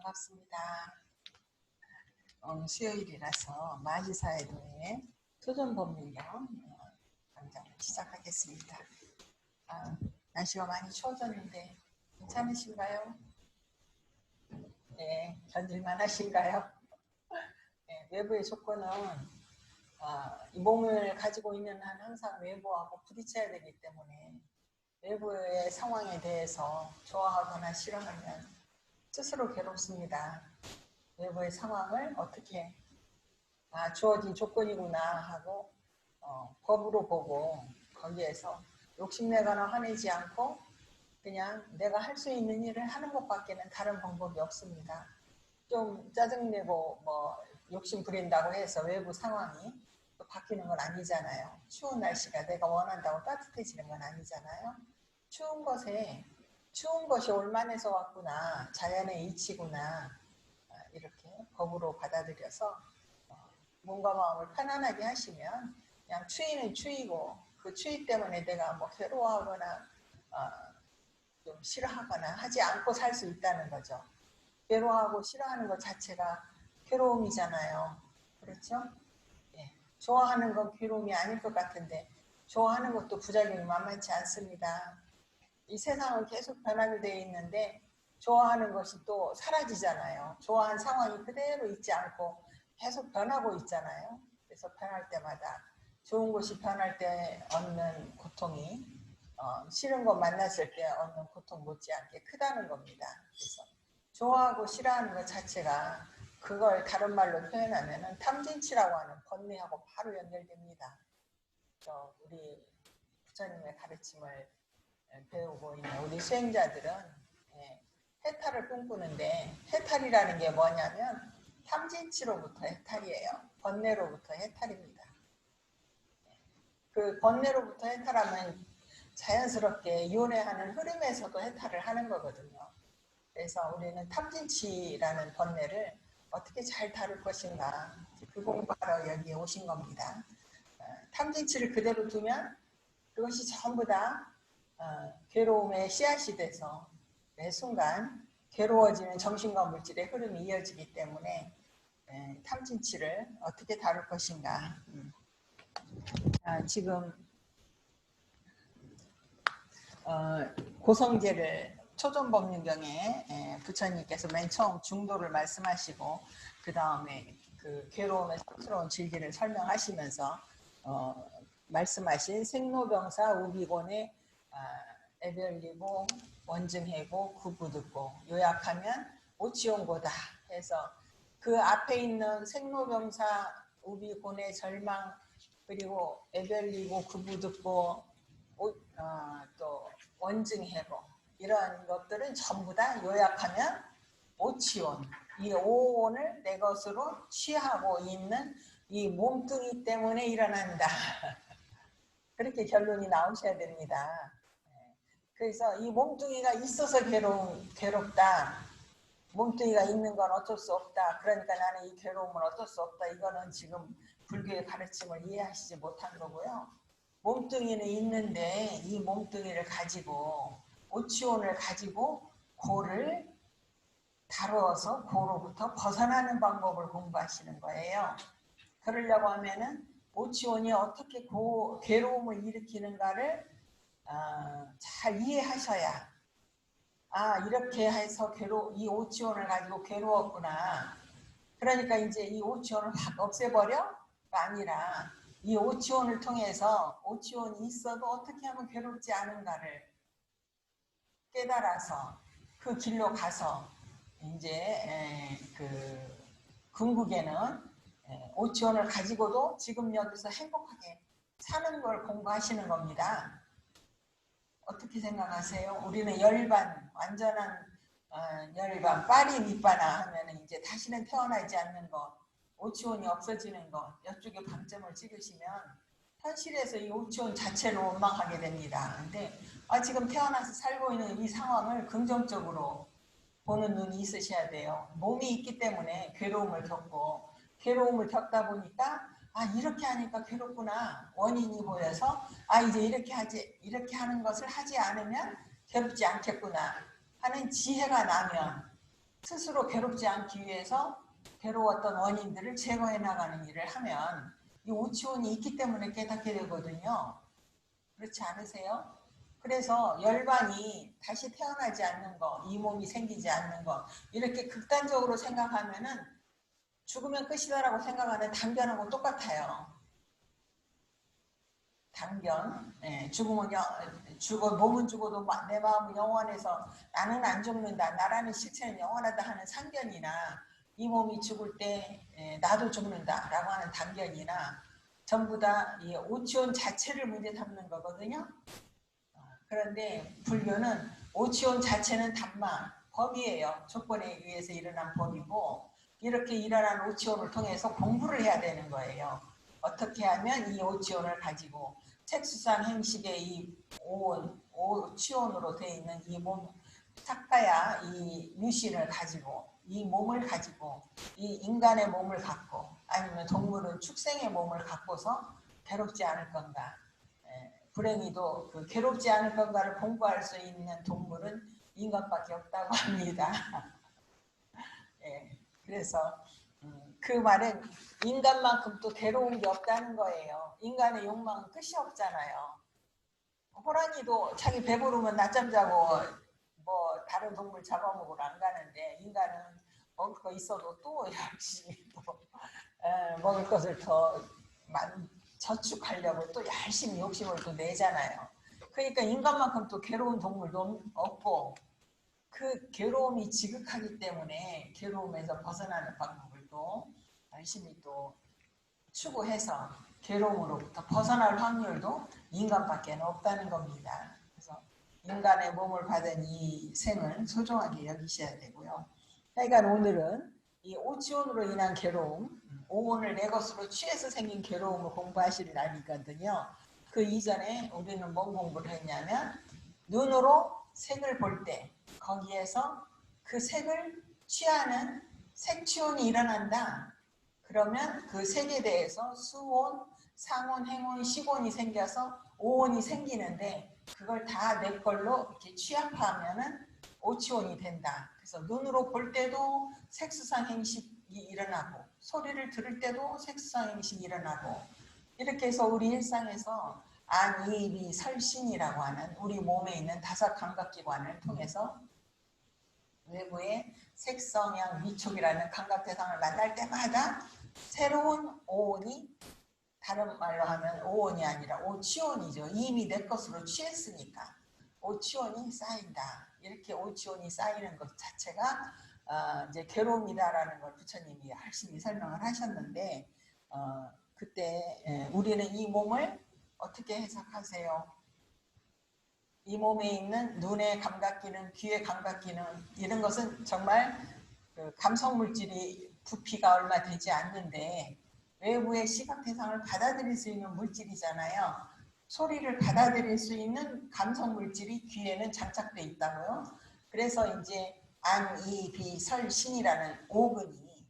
반갑습니다. 오늘 수요일이라서 마지사회동의 토전법문경 강좌를 시작하겠습니다. 날씨가 많이 추워졌는데 괜찮으신가요? 네, 견딜만 하신가요? 네, 외부의 조건은 이 몸을 가지고 있는 한 항상 외부하고 부딪혀야 되기 때문에 외부의 상황에 대해서 좋아하거나 싫어하면 스스로 괴롭습니다. 외부의 상황을 어떻게 주어진 조건이구나 하고 법으로 보고 거기에서 욕심내거나 화내지 않고 그냥 내가 할 수 있는 일을 하는 것밖에는 다른 방법이 없습니다. 좀 짜증내고 욕심 부린다고 해서 외부 상황이 또 바뀌는 건 아니잖아요. 추운 날씨가 내가 원한다고 따뜻해지는 건 아니잖아요. 추운 것이 올만해서 왔구나, 자연의 이치구나, 이렇게 법으로 받아들여서 몸과 마음을 편안하게 하시면 그냥 추위는 추위고 그 추위 때문에 내가 괴로워하거나 좀 싫어하거나 하지 않고 살 수 있다는 거죠. 괴로워하고 싫어하는 것 자체가 괴로움이잖아요. 그렇죠? 예. 좋아하는 건 괴로움이 아닐 것 같은데 좋아하는 것도 부작용이 만만치 않습니다. 이 세상은 계속 변하게 되어 있는데 좋아하는 것이 또 사라지잖아요. 좋아한 상황이 그대로 있지 않고 계속 변하고 있잖아요. 그래서 변할 때마다 좋은 것이 변할 때 얻는 고통이 싫은 것 만났을 때 얻는 고통 못지않게 크다는 겁니다. 그래서 좋아하고 싫어하는 것 자체가 그걸 다른 말로 표현하면 탐진치라고 하는 번뇌하고 바로 연결됩니다. 그래서 우리 부처님의 가르침을 배우고 있는 우리 수행자들은 해탈을 꿈꾸는데 해탈이라는 게 뭐냐면 탐진치로부터 해탈이에요. 번뇌로부터 해탈입니다. 그 번뇌로부터 해탈하면 자연스럽게 윤회하는 흐름에서도 해탈을 하는 거거든요. 그래서 우리는 탐진치라는 번뇌를 어떻게 잘 다룰 것인가, 그 공부하러 여기에 오신 겁니다. 탐진치를 그대로 두면 그것이 전부 다 괴로움의 씨앗이 돼서 매 순간 괴로워지는 정신과 물질의 흐름이 이어지기 때문에 탐진치를 어떻게 다룰 것인가. 지금 고성제를 초전법륜경에 부처님께서 맨 처음 중도를 말씀하시고 그 다음에 그 괴로움의 스스러운 질기를 설명하시면서 말씀하신 생로병사 우비곤의 애별리고 원증해고 구부듣고 요약하면 오치온고다 해서 그 앞에 있는 생로병사 우비곤의 절망 그리고 애별리고 구부듣고 또 원증해고 이런 것들은 전부 다 요약하면 오치온, 이 오온을 내 것으로 취하고 있는 이 몸뚱이 때문에 일어난다. 그렇게 결론이 나오셔야 됩니다. 그래서 이 몸뚱이가 있어서 괴롭다. 몸뚱이가 있는 건 어쩔 수 없다. 그러니까 나는 이 괴로움은 어쩔 수 없다. 이거는 지금 불교의 가르침을 이해하시지 못한 거고요. 몸뚱이는 있는데 이 몸뚱이를 가지고 오치온을 가지고 고를 다루어서 고로부터 벗어나는 방법을 공부하시는 거예요. 그러려고 하면은 오치온이 어떻게 괴로움을 일으키는가를 잘 이해하셔야 이렇게 해서 이 오치온을 가지고 괴로웠구나. 그러니까 이제 이 오치온을 확 없애버려가 아니라 이 오치온을 통해서 오치온이 있어도 어떻게 하면 괴롭지 않은가를 깨달아서 그 길로 가서 이제 그 궁극에는 오치온을 가지고도 지금 여기서 행복하게 사는 걸 공부하시는 겁니다. 어떻게 생각하세요? 우리는 열반, 완전한 열반, 파리 밑바나 하면 이제 다시는 태어나지 않는 것, 오치온이 없어지는 것, 이쪽에 방점을 찍으시면 현실에서 이 오치온 자체를 원망하게 됩니다. 근데 지금 태어나서 살고 있는 이 상황을 긍정적으로 보는 눈이 있으셔야 돼요. 몸이 있기 때문에 괴로움을 겪고 괴로움을 겪다 보니까 이렇게 하니까 괴롭구나. 원인이 보여서 이제 이렇게 하는 것을 하지 않으면 괴롭지 않겠구나 하는 지혜가 나면 스스로 괴롭지 않기 위해서 괴로웠던 원인들을 제거해 나가는 일을 하면 이 오치원이 있기 때문에 깨닫게 되거든요. 그렇지 않으세요? 그래서 열반이 다시 태어나지 않는 거, 이 몸이 생기지 않는 거, 이렇게 극단적으로 생각하면은 죽으면 끝이다라고 생각하는 단견하고 똑같아요. 단견, 죽으면 죽어 몸은 죽어도 내 마음은 영원해서 나는 안 죽는다, 나라는 실체는 영원하다 하는 상견이나 이 몸이 죽을 때 나도 죽는다라고 하는 단견이나 전부 다 이 오치온 자체를 문제 삼는 거거든요. 그런데 불교는 오치온 자체는 담마, 법이에요. 조건에 의해서 일어난 법이고 이렇게 일어난 오치온을 통해서 공부를 해야 되는 거예요. 어떻게 하면 이 오치온을 가지고 색수상 행식의 이 오치온으로 되어 있는 이 몸, 탁가야 이 유신을 가지고 이 몸을 가지고 이 인간의 몸을 갖고 아니면 동물은 축생의 몸을 갖고서 괴롭지 않을 건가. 불행히도 그 괴롭지 않을 건가를 공부할 수 있는 동물은 인간밖에 없다고 합니다. 그래서 그 말은 인간만큼 또 괴로운 게 없다는 거예요. 인간의 욕망은 끝이 없잖아요. 호랑이도 자기 배부르면 낮잠 자고 뭐 다른 동물 잡아먹으러 안 가는데 인간은 먹을 거 있어도 또 열심히 또 먹을 것을 더 저축하려고 또 열심히 욕심을 또 내잖아요. 그러니까 인간만큼 또 괴로운 동물도 없고 그 괴로움이 지극하기 때문에 괴로움에서 벗어나는 방법을 또 열심히 또 추구해서 괴로움으로부터 벗어날 확률도 인간밖에 없다는 겁니다. 그래서 인간의 몸을 받은 이 생을 소중하게 여기셔야 되고요. 그러니까 오늘은 이 오치온으로 인한 괴로움, 오온을 내 것으로 취해서 생긴 괴로움을 공부하실 날이거든요. 그 이전에 우리는 뭔 공부를 했냐면 눈으로 색을 볼 때 거기에서 그 색을 취하는 색취온이 일어난다. 그러면 그 색에 대해서 수온, 상온, 행온, 식온이 생겨서 오온이 생기는데 그걸 다 내 걸로 이렇게 취합하면은 오치온이 된다. 그래서 눈으로 볼 때도 색수상 행식이 일어나고 소리를 들을 때도 색수상 행식이 일어나고 이렇게 해서 우리 일상에서 안, 이, 비, 설신이라고 하는 우리 몸에 있는 다섯 감각기관을 통해서 외부의 색, 성향, 미촉이라는 감각 대상을 만날 때마다 새로운 오온이 다른 말로 하면 오온이 아니라 오치온이죠. 이미 내 것으로 취했으니까 오치온이 쌓인다. 이렇게 오치온이 쌓이는 것 자체가 이제 괴로움이다라는 걸 부처님이 열심히 설명을 하셨는데 그때 우리는 이 몸을 어떻게 해석하세요? 이 몸에 있는 눈의 감각기능, 귀의 감각기능 이런 것은 정말 그 감성물질이 부피가 얼마 되지 않는데 외부의 시각 대상을 받아들일 수 있는 물질이잖아요. 소리를 받아들일 수 있는 감성물질이 귀에는 장착돼 있다고요. 그래서 이제 안, 이, 비, 설, 신이라는 오근이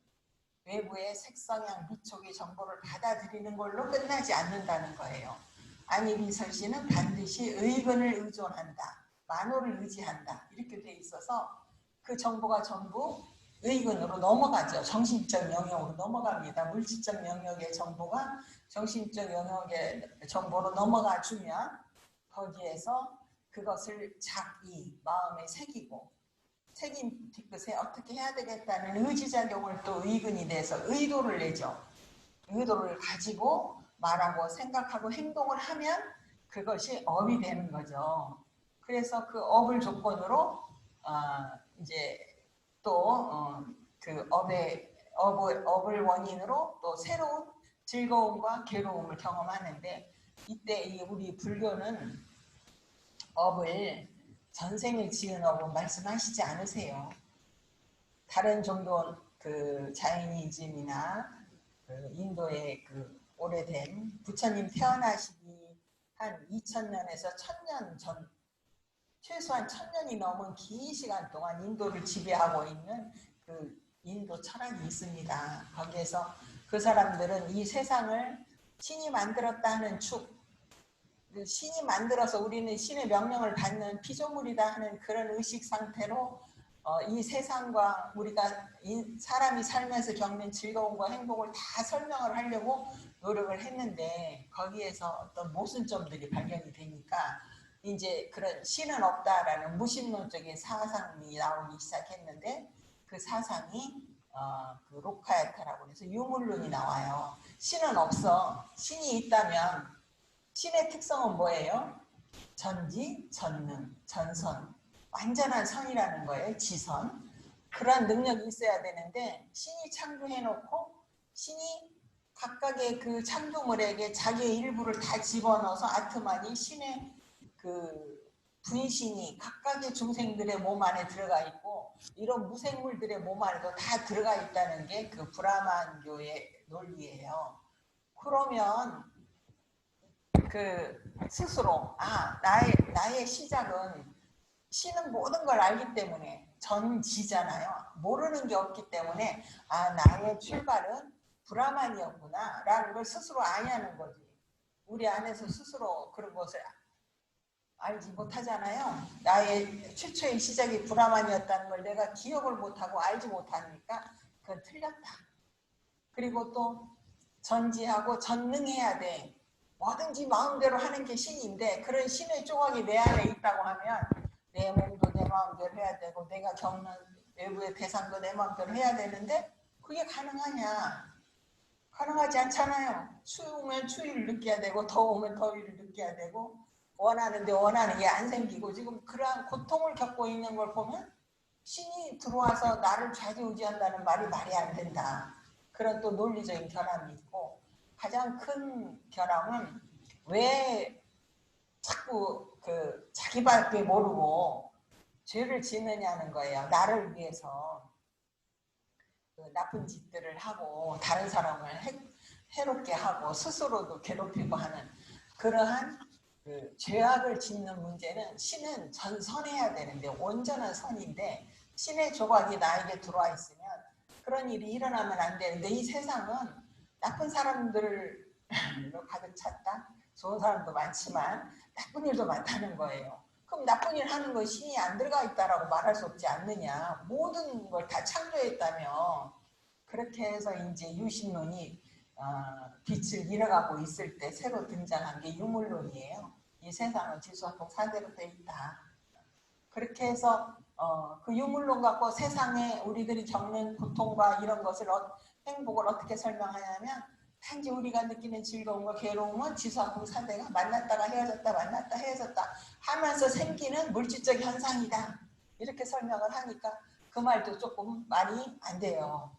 외부의 색성향, 미촉의 정보를 받아들이는 걸로 끝나지 않는다는 거예요. 안이비설씨는 반드시 의근을 의존한다. 만호를 의지한다. 이렇게 돼 있어서 그 정보가 전부 의근으로 넘어가죠. 정신적 영역으로 넘어갑니다. 물질적 영역의 정보가 정신적 영역의 정보로 넘어가 주면 거기에서 그것을 자기 마음에 새기고 새긴 뒤끝에 어떻게 해야 되겠다는 의지작용을 또 의근이 돼서 의도를 내죠. 의도를 가지고 말하고 생각하고 행동을 하면 그것이 업이 되는 거죠. 그래서 그 업을 조건으로 이제 또 그 업을 원인으로 또 새로운 즐거움과 괴로움을 경험하는데 이때 우리 불교는 업을 전생에 지은 업은 말씀하시지 않으세요. 다른 종교 그 자이니즘이나 그 인도의 그 오래된 부처님 태어나시기 한 2000년에서 1000년 전 최소한 1000년이 넘은 긴 시간 동안 인도를 지배하고 있는 그 인도 철학이 있습니다. 거기에서 그 사람들은 이 세상을 신이 만들었다 하는 축, 신이 만들어서 우리는 신의 명령을 받는 피조물이다 하는 그런 의식 상태로 이 세상과 우리가 사람이 살면서 겪는 즐거움과 행복을 다 설명을 하려고 노력을 했는데 거기에서 어떤 모순점들이 발견이 되니까 이제 그런 신은 없다라는 무신론적인 사상이 나오기 시작했는데 그 사상이 그 로카야타라고 해서 유물론이 나와요. 신은 없어. 신이 있다면 신의 특성은 뭐예요? 전지, 전능, 전선. 완전한 선이라는 거예요. 지선. 그런 능력이 있어야 되는데 신이 창조해놓고 신이 각각의 그 창조물에게 자기의 일부를 다 집어넣어서 아트만이 신의 그 분신이 각각의 중생들의 몸 안에 들어가 있고 이런 무생물들의 몸 안에도 다 들어가 있다는 게 그 브라만교의 논리예요. 그러면 그 스스로 나의 시작은 신은 모든 걸 알기 때문에 전지잖아요. 모르는 게 없기 때문에 나의 출발은 브라만이었구나 라는 걸 스스로 아냐는 거지. 우리 안에서 스스로 그런 것을 알지 못하잖아요. 나의 최초의 시작이 브라만이었다는 걸 내가 기억을 못하고 알지 못하니까 그건 틀렸다. 그리고 또 전지하고 전능해야 돼. 뭐든지 마음대로 하는 게 신인데 그런 신의 조각이 내 안에 있다고 하면 내 몸도 내 마음대로 해야 되고 내가 겪는 외부의 대상도 내 마음대로 해야 되는데 그게 가능하냐? 가능하지 않잖아요. 추우면 추위를 느껴야 되고 더우면 더위를 느껴야 되고 원하는데 원하는 게 안 생기고 지금 그러한 고통을 겪고 있는 걸 보면 신이 들어와서 나를 좌지우지한다는 말이 안 된다. 그런 또 논리적인 결함이 있고 가장 큰 결함은 왜 자꾸 그 자기밖에 모르고 죄를 짓느냐는 거예요. 나를 위해서 그 나쁜 짓들을 하고 다른 사람을 해롭게 하고 스스로도 괴롭히고 하는 그러한 그 죄악을 짓는 문제는 신은 전선해야 되는데 온전한 선인데 신의 조각이 나에게 들어와 있으면 그런 일이 일어나면 안 되는데 이 세상은 나쁜 사람들로 가득 찼다. 좋은 사람도 많지만 나쁜 일도 많다는 거예요. 그럼 나쁜 일 하는 거 신이 안 들어가 있다라고 말할 수 없지 않느냐. 모든 걸 다 창조했다며. 그렇게 해서 이제 유신론이 빛을 잃어가고 있을 때 새로 등장한 게 유물론이에요. 이 세상은 지수화풍 4대로 돼 있다. 그렇게 해서 그 유물론 갖고 세상에 우리들이 겪는 고통과 이런 것을 행복을 어떻게 설명하냐면 단지 우리가 느끼는 즐거움과 괴로움은 지수화풍 4대가 만났다가 헤어졌다 만났다 헤어졌다 하면서 생기는 물질적 현상이다. 이렇게 설명을 하니까 그 말도 조금 말이 안 돼요.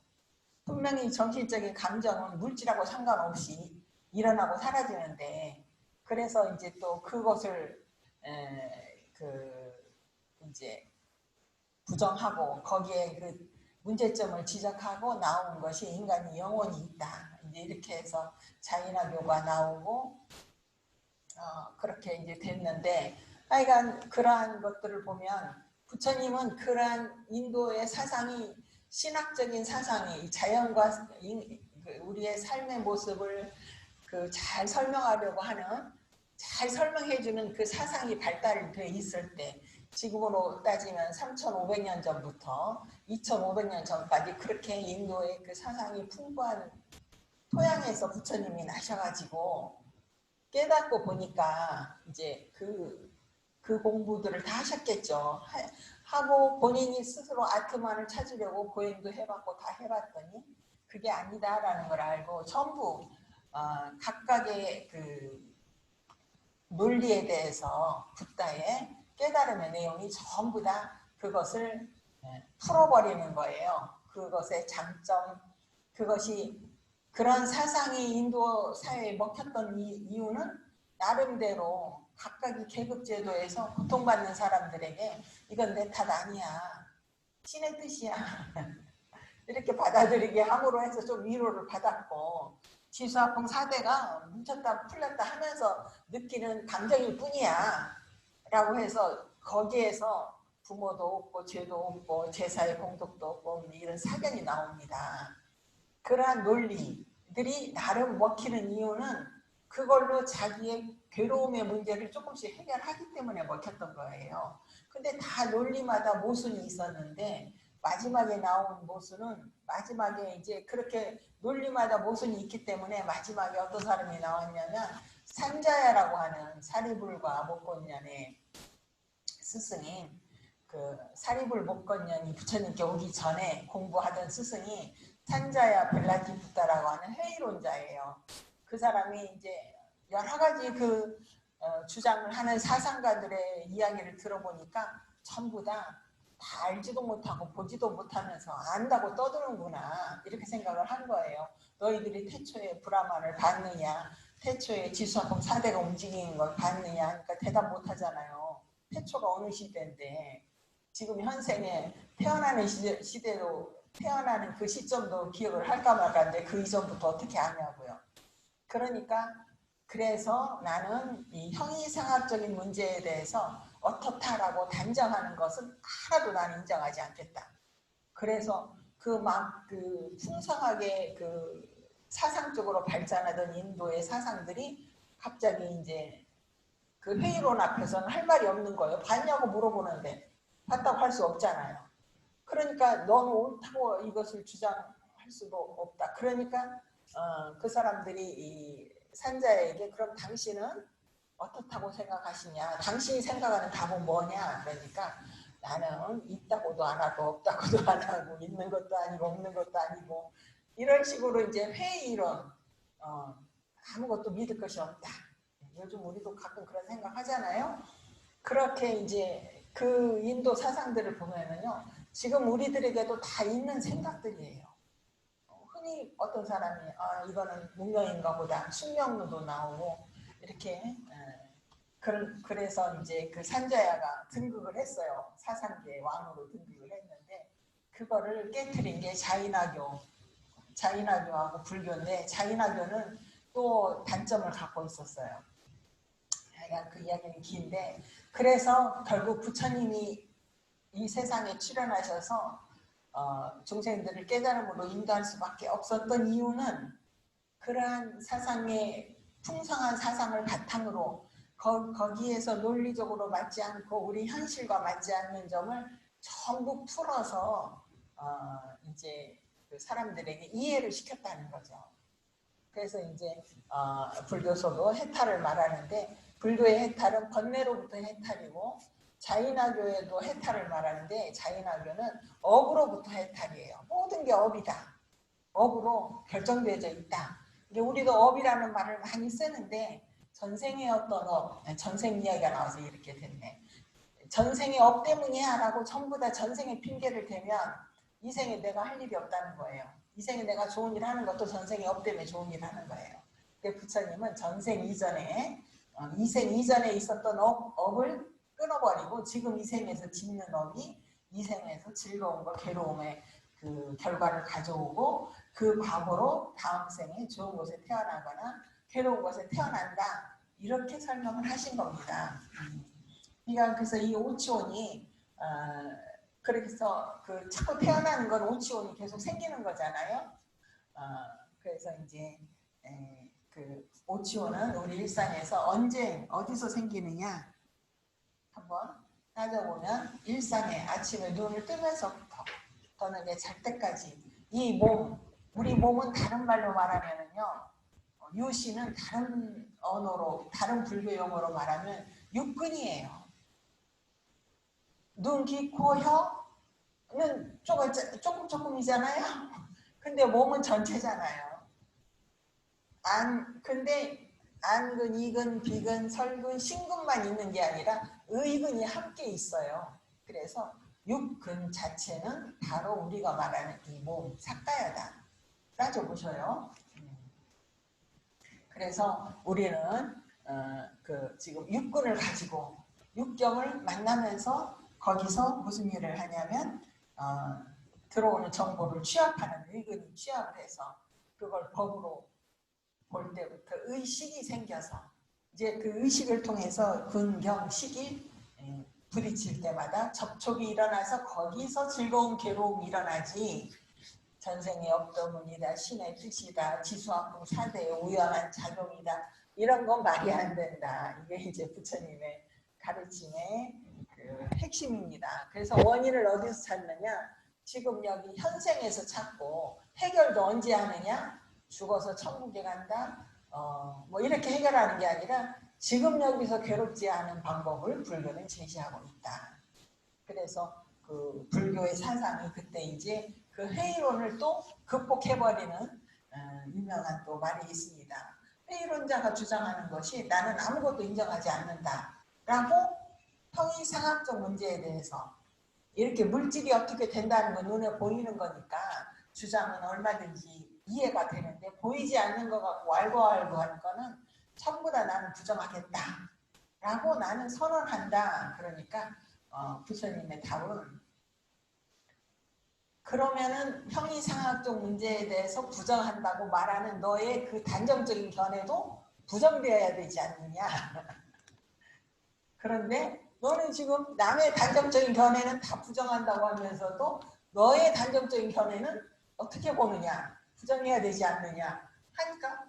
분명히 정신적인 감정은 물질하고 상관없이 일어나고 사라지는데 그래서 이제 또 그것을 이제 부정하고 거기에 그 문제점을 지적하고 나온 것이 인간이 영혼이 있다. 이제 이렇게 해서 자인화교가 나오고 그렇게 이제 됐는데 하여간 그러한 것들을 보면 부처님은 그러한 인도의 사상이 신학적인 사상이 자연과 우리의 삶의 모습을 잘 설명하려고 하는 잘 설명해주는 그 사상이 발달되어 있을 때 지금으로 따지면 3,500년 전부터 2,500년 전까지 그렇게 인도의 그 사상이 풍부한 토양에서 부처님이 나셔가지고 깨닫고 보니까 이제 그 공부들을 다 하셨겠죠. 하고 본인이 스스로 아트만을 찾으려고 보행도 해봤고 다 해봤더니 그게 아니다라는 걸 알고 전부 각각의 그 논리에 대해서 붓다의 깨달음의 내용이 전부 다 그것을 풀어버리는 거예요. 그것의 장점, 그것이 그런 사상이 인도 사회에 먹혔던 이유는 나름대로 각각의 계급제도에서 고통받는 사람들에게 이건 내 탓 아니야. 신의 뜻이야. 이렇게 받아들이게 함으로 해서 좀 위로를 받았고 지수화풍 4대가 뭉쳤다 풀렸다 하면서 느끼는 감정일 뿐이야. 라고 해서 거기에서 부모도 없고 죄도 없고 제사의 공덕도 없고 이런 사견이 나옵니다. 그러한 논리들이 나름 먹히는 이유는 그걸로 자기의 괴로움의 문제를 조금씩 해결하기 때문에 먹혔던 거예요. 근데 다 논리마다 모순이 있었는데 마지막에 나온 모순은 마지막에 이제 그렇게 논리마다 모순이 있기 때문에 마지막에 어떤 사람이 나왔냐면 산자야라고 하는 사리불과 목건년의 스승인 그 사리불 목건년이 부처님께 오기 전에 공부하던 스승이 산자야 벨라티부타라고 하는 회의론자예요. 그 사람이 이제 여러 가지 주장을 하는 사상가들의 이야기를 들어보니까 전부 다 알지도 못하고 보지도 못하면서 안다고 떠드는구나 이렇게 생각을 한 거예요. 너희들이 태초에 브라만을 봤느냐, 태초에 지수학금 4대가 움직이는 걸 봤느냐, 그러니까 대답 못하잖아요. 태초가 어느 시대인데 지금 현생에 태어나는 시대로 태어나는 그 시점도 기억을 할까 말까인데 그 이전부터 어떻게 아냐고요. 그러니까 그래서 나는 이 형이상학적인 문제에 대해서 어떻다라고 단정하는 것은 하나도 나는 인정하지 않겠다. 그래서 그 풍성하게 사상적으로 발전하던 인도의 사상들이 갑자기 이제 그 회의론 앞에서는 할 말이 없는 거예요. 봤냐고 물어보는데 봤다고 할 수 없잖아요. 그러니까 너는 옳다고 이것을 주장할 수도 없다. 그러니까 그 사람들이 이 산자에게 그럼 당신은 어떻다고 생각하시냐? 당신이 생각하는 답은 뭐냐? 그러니까 나는 있다고도 안 하고 없다고도 안 하고 있는 것도 아니고 없는 것도 아니고 이런 식으로 이제 회의론 아무것도 믿을 것이 없다. 요즘 우리도 가끔 그런 생각 하잖아요. 그렇게 이제 그 인도 사상들을 보면은요, 지금 우리들에게도 다 있는 생각들이에요. 흔히 어떤 사람이 이거는 문명인가 보다 숙명론도 나오고 이렇게 그래서 이제 그 산자야가 등극을 했어요. 사상계의 왕으로 등극을 했는데 그거를 깨트린 게 자인화교하고 불교인데 자인화교는 또 단점을 갖고 있었어요. 그 이야기는 긴데 그래서 결국 부처님이 이 세상에 출현하셔서 중생들을 깨달음으로 인도할 수밖에 없었던 이유는 그러한 사상의 풍성한 사상을 바탕으로 거기에서 논리적으로 맞지 않고 우리 현실과 맞지 않는 점을 전부 풀어서 이제 그 사람들에게 이해를 시켰다는 거죠. 그래서 이제 불교서도 해탈을 말하는데 불교의 해탈은 번뇌로부터 해탈이고 자인화교에도 해탈을 말하는데 자인화교는 업으로부터 해탈이에요. 모든 게 업이다. 업으로 결정되어져 있다. 이게 우리도 업이라는 말을 많이 쓰는데 전생의 어떤 업, 전생 이야기가 나와서 이렇게 됐네. 전생의 업 때문이야 라고 전부 다 전생의 핑계를 대면 이 생에 내가 할 일이 없다는 거예요. 이 생에 내가 좋은 일 하는 것도 전생의 업 때문에 좋은 일 하는 거예요. 근데 부처님은 전생 이전에 이 생 이전에 있었던 업을 끊어버리고 지금 이 생에서 짓는 업이 이 생에서 즐거움과 괴로움의 그 결과를 가져오고 그 과거로 다음 생에 좋은 곳에 태어나거나 괴로운 곳에 태어난다. 이렇게 설명을 하신 겁니다. 그러니까 그래서 이 오치원이 그래서 자꾸 태어나는 건 오치원이 계속 생기는 거잖아요. 그래서 이제 그 오치원은 우리 일상에서 언제 어디서 생기느냐 한번 따져보면 일상에 아침에 눈을 뜨면서부터 또는 이제 잘 때까지 이 몸, 우리 몸은 다른 말로 말하면은요, 유시는 다른 언어로, 다른 불교 용어로 말하면 육근이에요. 눈, 귀, 코, 혀는 조금이잖아요. 근데 몸은 전체잖아요. 근데 안근, 이근, 비근, 설근, 신근만 있는 게 아니라 의근이 함께 있어요. 그래서 육근 자체는 바로 우리가 말하는 이 몸, 삭가야다. 따져보셔요. 그래서 우리는 지금 육근을 가지고 육경을 만나면서 거기서 무슨 일을 하냐면 들어오는 정보를 취합하는 의근이 취합을 해서 그걸 법으로 볼 때부터 의식이 생겨서 이제 그 의식을 통해서 근경, 식이 부딪힐 때마다 접촉이 일어나서 거기서 즐거운 괴로움이 일어나지 전생의 업도문이다, 신의 뜻이다, 지수학금 4대의 우연한 작용이다 이런 건 말이 안 된다. 이게 이제 부처님의 가르침의 핵심입니다. 그래서 원인을 어디서 찾느냐? 지금 여기 현생에서 찾고 해결도 언제 하느냐? 죽어서 천국에 간다. 뭐 이렇게 해결하는 게 아니라 지금 여기서 괴롭지 않은 방법을 불교는 제시하고 있다. 그래서 그 불교의 사상이 그때 이제 그 회의론을 또 극복해버리는 유명한 또 말이 있습니다. 회의론자가 주장하는 것이 나는 아무것도 인정하지 않는다라고 형이상학적 문제에 대해서 이렇게 물질이 어떻게 된다는 건 눈에 보이는 거니까 주장은 얼마든지 이해가 되는데 보이지 않는 것 같고 알고 하는 거는 전부 다 나는 부정하겠다라고 나는 선언한다. 그러니까 부처님의 답은 그러면은 형이상학적 문제에 대해서 부정한다고 말하는 너의 그 단정적인 견해도 부정되어야 되지 않느냐. 그런데 너는 지금 남의 단정적인 견해는 다 부정한다고 하면서도 너의 단정적인 견해는 어떻게 보느냐. 부정해야 되지 않느냐 하니까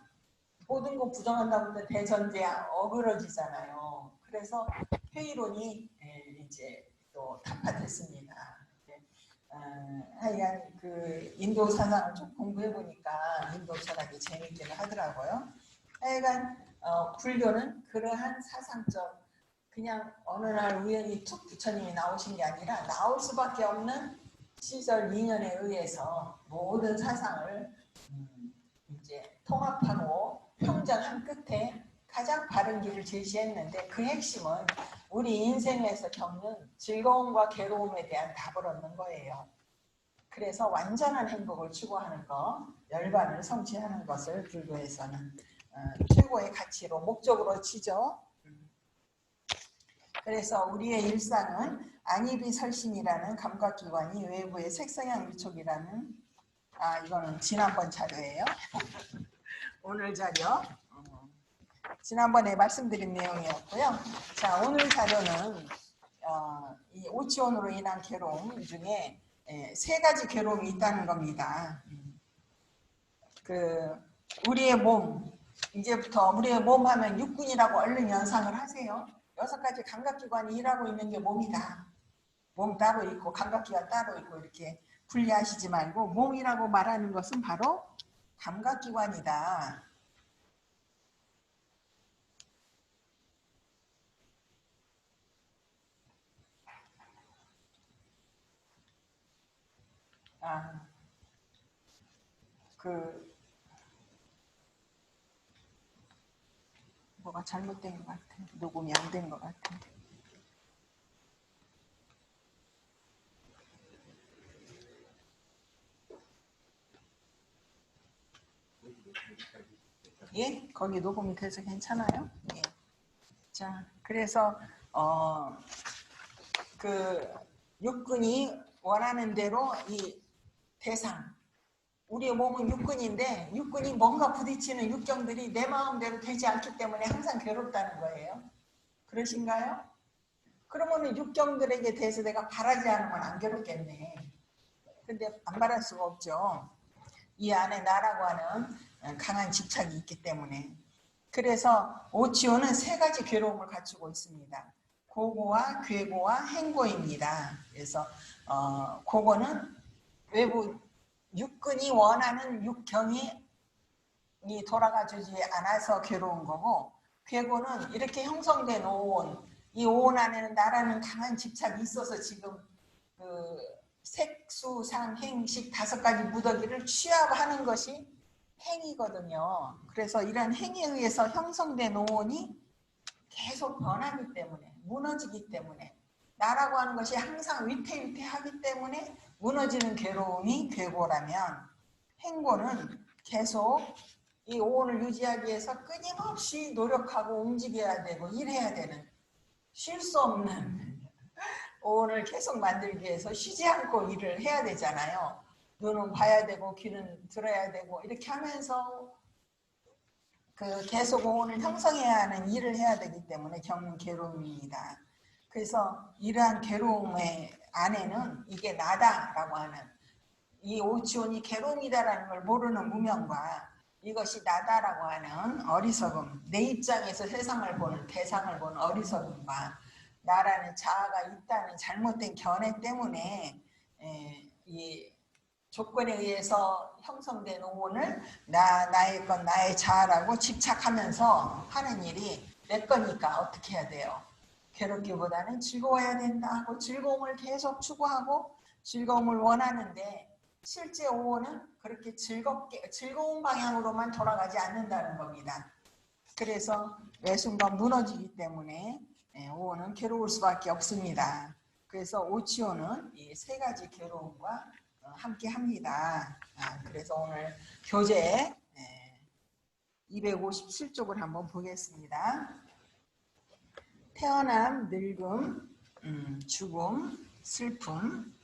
모든 거 부정한다고 하면 대전제야 어그러지잖아요. 그래서 회의론이 이제 또 타파됐습니다. 하여간 그 인도 사상을 좀 공부해 보니까 인도 철학이 재밌기는 하더라고요. 하여간 불교는 그러한 사상적 그냥 어느 날 우연히 툭 부처님이 나오신 게 아니라 나올 수밖에 없는 시절 인연에 의해서 모든 사상을 이제 통합하고 평정한 끝에 가장 바른 길을 제시했는데 그 핵심은 우리 인생에서 겪는 즐거움과 괴로움에 대한 답을 얻는 거예요. 그래서 완전한 행복을 추구하는 것, 열반을 성취하는 것을 불교에서는 최고의 가치로 목적으로 치죠. 그래서 우리의 일상은 안이비설심이라는 감각기관이 외부의 색성향 위촉이라는 이거는 지난번 자료예요. 오늘 자료 지난번에 말씀드린 내용이었고요. 자, 오늘 자료는 이 오치원으로 인한 괴로움 중에 세 가지 괴로움이 있다는 겁니다. 그 우리의 몸, 이제부터 우리의 몸 하면 육군이라고 얼른 연상을 하세요. 6가지 감각기관이 일하고 있는 게 몸이다. 몸 따로 있고 감각기관 따로 있고 이렇게 분리하시지 말고 몸이라고 말하는 것은 바로 감각기관이다. 뭐가 잘못된 것 같아. 녹음이 안 된 것 같아. 예? 거기 녹음이 돼서 괜찮아요? 예. 자, 그래서 그 육근이 원하는 대로 이 대상, 우리의 몸은 육근인데 육근이 뭔가 부딪히는 육경들이 내 마음대로 되지 않기 때문에 항상 괴롭다는 거예요. 그러신가요? 그러면 육경들에게 대해서 내가 바라지 않으면 안 괴롭겠네. 근데 안 바랄 수가 없죠. 이 안에 나라고 하는 강한 집착이 있기 때문에. 그래서 오치오는 3가지 괴로움을 갖추고 있습니다. 고고와 괴고와 행고입니다. 그래서 고고는 외부 육근이 원하는 육경이 돌아가주지 않아서 괴로운 거고, 괴고는 이렇게 형성된 오온, 이 오온 안에는 나라는 강한 집착이 있어서 지금 그 색수상 행식 5가지 무더기를 취합하는 것이 행이거든요. 그래서 이런 행에 의해서 형성된 오온이 계속 변하기 때문에, 무너지기 때문에, 나라고 하는 것이 항상 위태위태하기 때문에 무너지는 괴로움이 괴고라면, 행고는 계속 이 오온을 유지하기 위해서 끊임없이 노력하고 움직여야 되고 일해야 되는, 쉴 수 없는 오온을 계속 만들기 위해서 쉬지 않고 일을 해야 되잖아요. 눈은 봐야 되고 귀는 들어야 되고 이렇게 하면서 그 계속 오온을 형성해야 하는 일을 해야 되기 때문에 겪는 괴로움입니다. 그래서 이러한 괴로움의 안에는 이게 나다라고 하는, 이 오치온이 괴로움이다라는 걸 모르는 무명과 이것이 나다라고 하는 어리석음, 내 입장에서 세상을 보는, 대상을 보는 어리석음과 나라는 자아가 있다는 잘못된 견해 때문에 이 조건에 의해서 형성된 오온을 나의 건 나의 자아라고 집착하면서 하는 일이 내 거니까 어떻게 해야 돼요? 괴롭기보다는 즐거워야 된다 하고 즐거움을 계속 추구하고 즐거움을 원하는데 실제 오온은 그렇게 즐거운 방향으로만 돌아가지 않는다는 겁니다. 그래서 매순간 무너지기 때문에 오온은 괴로울 수밖에 없습니다. 그래서 오치오는 이 세 가지 괴로움과 함께 합니다. 그래서 오늘 교재 257쪽을 한번 보겠습니다. 태어남, 늙음, 죽음, 슬픔,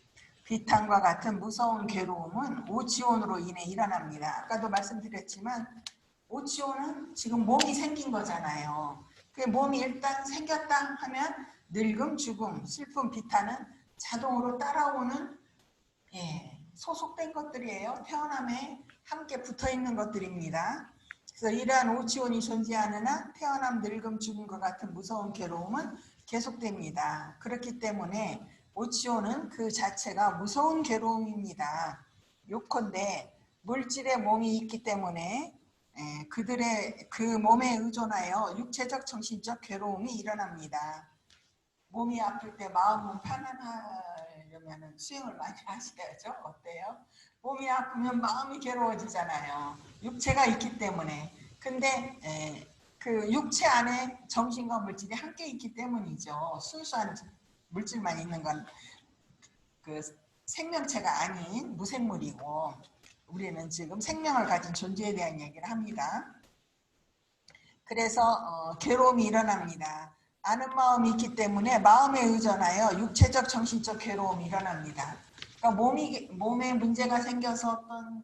비탄과 같은 무서운 괴로움은 오치온으로 인해 일어납니다. 아까도 말씀드렸지만 오치온은 지금 몸이 생긴 거잖아요. 그 몸이 일단 생겼다 하면 늙음, 죽음, 슬픔, 비탄은 자동으로 따라오는 소속된 것들이에요. 태어남에 함께 붙어있는 것들입니다. 그래서 이러한 오치온이 존재하는 한 태어남, 늙음, 죽음과 같은 무서운 괴로움은 계속됩니다. 그렇기 때문에 오치온은 그 자체가 무서운 괴로움입니다. 요컨대 물질의 몸이 있기 때문에 그들의 그 몸에 의존하여 육체적, 정신적 괴로움이 일어납니다. 몸이 아플 때 마음은 편안하려면 수행을 많이 하셔야죠. 어때요? 몸이 아프면 마음이 괴로워지잖아요. 육체가 있기 때문에. 근데 그 육체 안에 정신과 물질이 함께 있기 때문이죠. 순수한 물질만 있는 건 그 생명체가 아닌 무생물이고 우리는 지금 생명을 가진 존재에 대한 얘기를 합니다. 그래서 괴로움이 일어납니다. 아는 마음이 있기 때문에 마음에 의존하여 육체적, 정신적 괴로움이 일어납니다. 그러니까 몸에 문제가 생겨서 어떤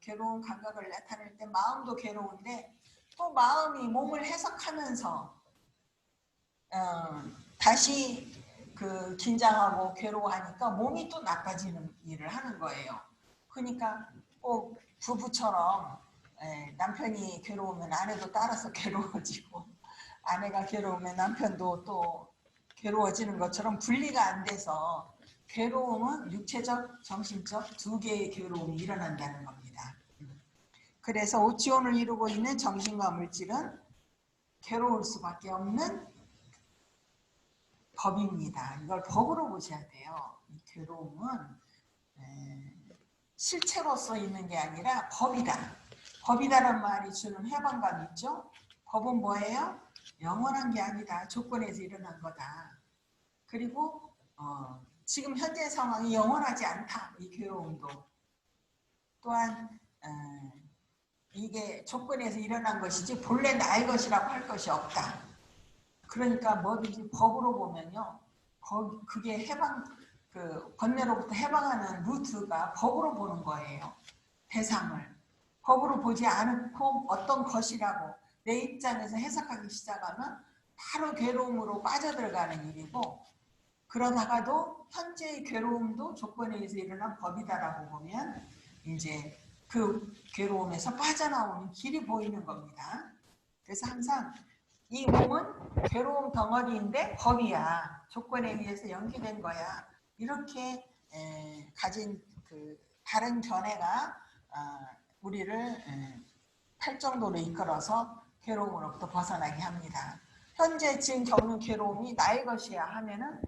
괴로운 감각을 나타낼 때 마음도 괴로운데 또 마음이 몸을 해석하면서 다시 그 긴장하고 괴로워하니까 몸이 또 나빠지는 일을 하는 거예요. 그러니까 꼭 부부처럼 남편이 괴로우면 아내도 따라서 괴로워지고 아내가 괴로우면 남편도 또 괴로워지는 것처럼 분리가 안 돼서 괴로움은 육체적, 정신적 두 개의 괴로움이 일어난다는 겁니다. 그래서 오치온을 이루고 있는 정신과 물질은 괴로울 수밖에 없는 법입니다. 이걸 법으로 보셔야 돼요. 이 괴로움은 실체로서 있는 게 아니라 법이다. 법이다라는 말이 주는 해방감 있죠? 법은 뭐예요? 영원한 게 아니다. 조건에서 일어난 거다. 그리고 지금 현재 상황이 영원하지 않다. 이 괴로움도. 또한 이게 조건에서 일어난 것이지 본래 나의 것이라고 할 것이 없다. 그러니까 뭐든지 법으로 보면요. 그게 그 번뇌로부터 해방하는 루트가 법으로 보는 거예요. 대상을. 법으로 보지 않고 어떤 것이라고 내 입장에서 해석하기 시작하면 바로 괴로움으로 빠져들어가는 일이고 그러다가도 현재의 괴로움도 조건에 의해서 일어난 법이다라고 보면 이제 그 괴로움에서 빠져나오는 길이 보이는 겁니다. 그래서 항상 이 몸은 괴로움 덩어리인데 법이야. 조건에 의해서 연기된 거야. 이렇게 가진 그 다른 견해가 우리를 팔정도로 이끌어서 괴로움으로부터 벗어나게 합니다. 현재 지금 겪는 괴로움이 나의 것이야 하면은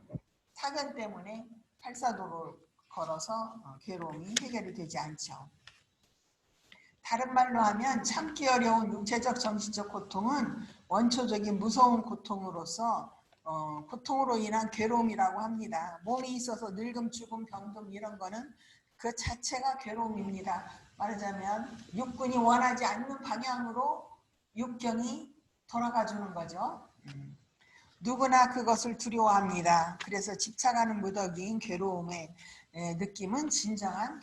사견 때문에 팔사도를 걸어서 괴로움이 해결이 되지 않죠. 다른 말로 하면 참기 어려운 육체적 정신적 고통은 원초적인 무서운 고통으로서 고통으로 인한 괴로움이라고 합니다. 몸이 있어서 늙음, 죽음, 병듦 이런 거는 그 자체가 괴로움입니다. 말하자면 육군이 원하지 않는 방향으로 육경이 돌아가 주는 거죠. 누구나 그것을 두려워합니다. 그래서 집착하는 무덕인 괴로움의 느낌은 진정한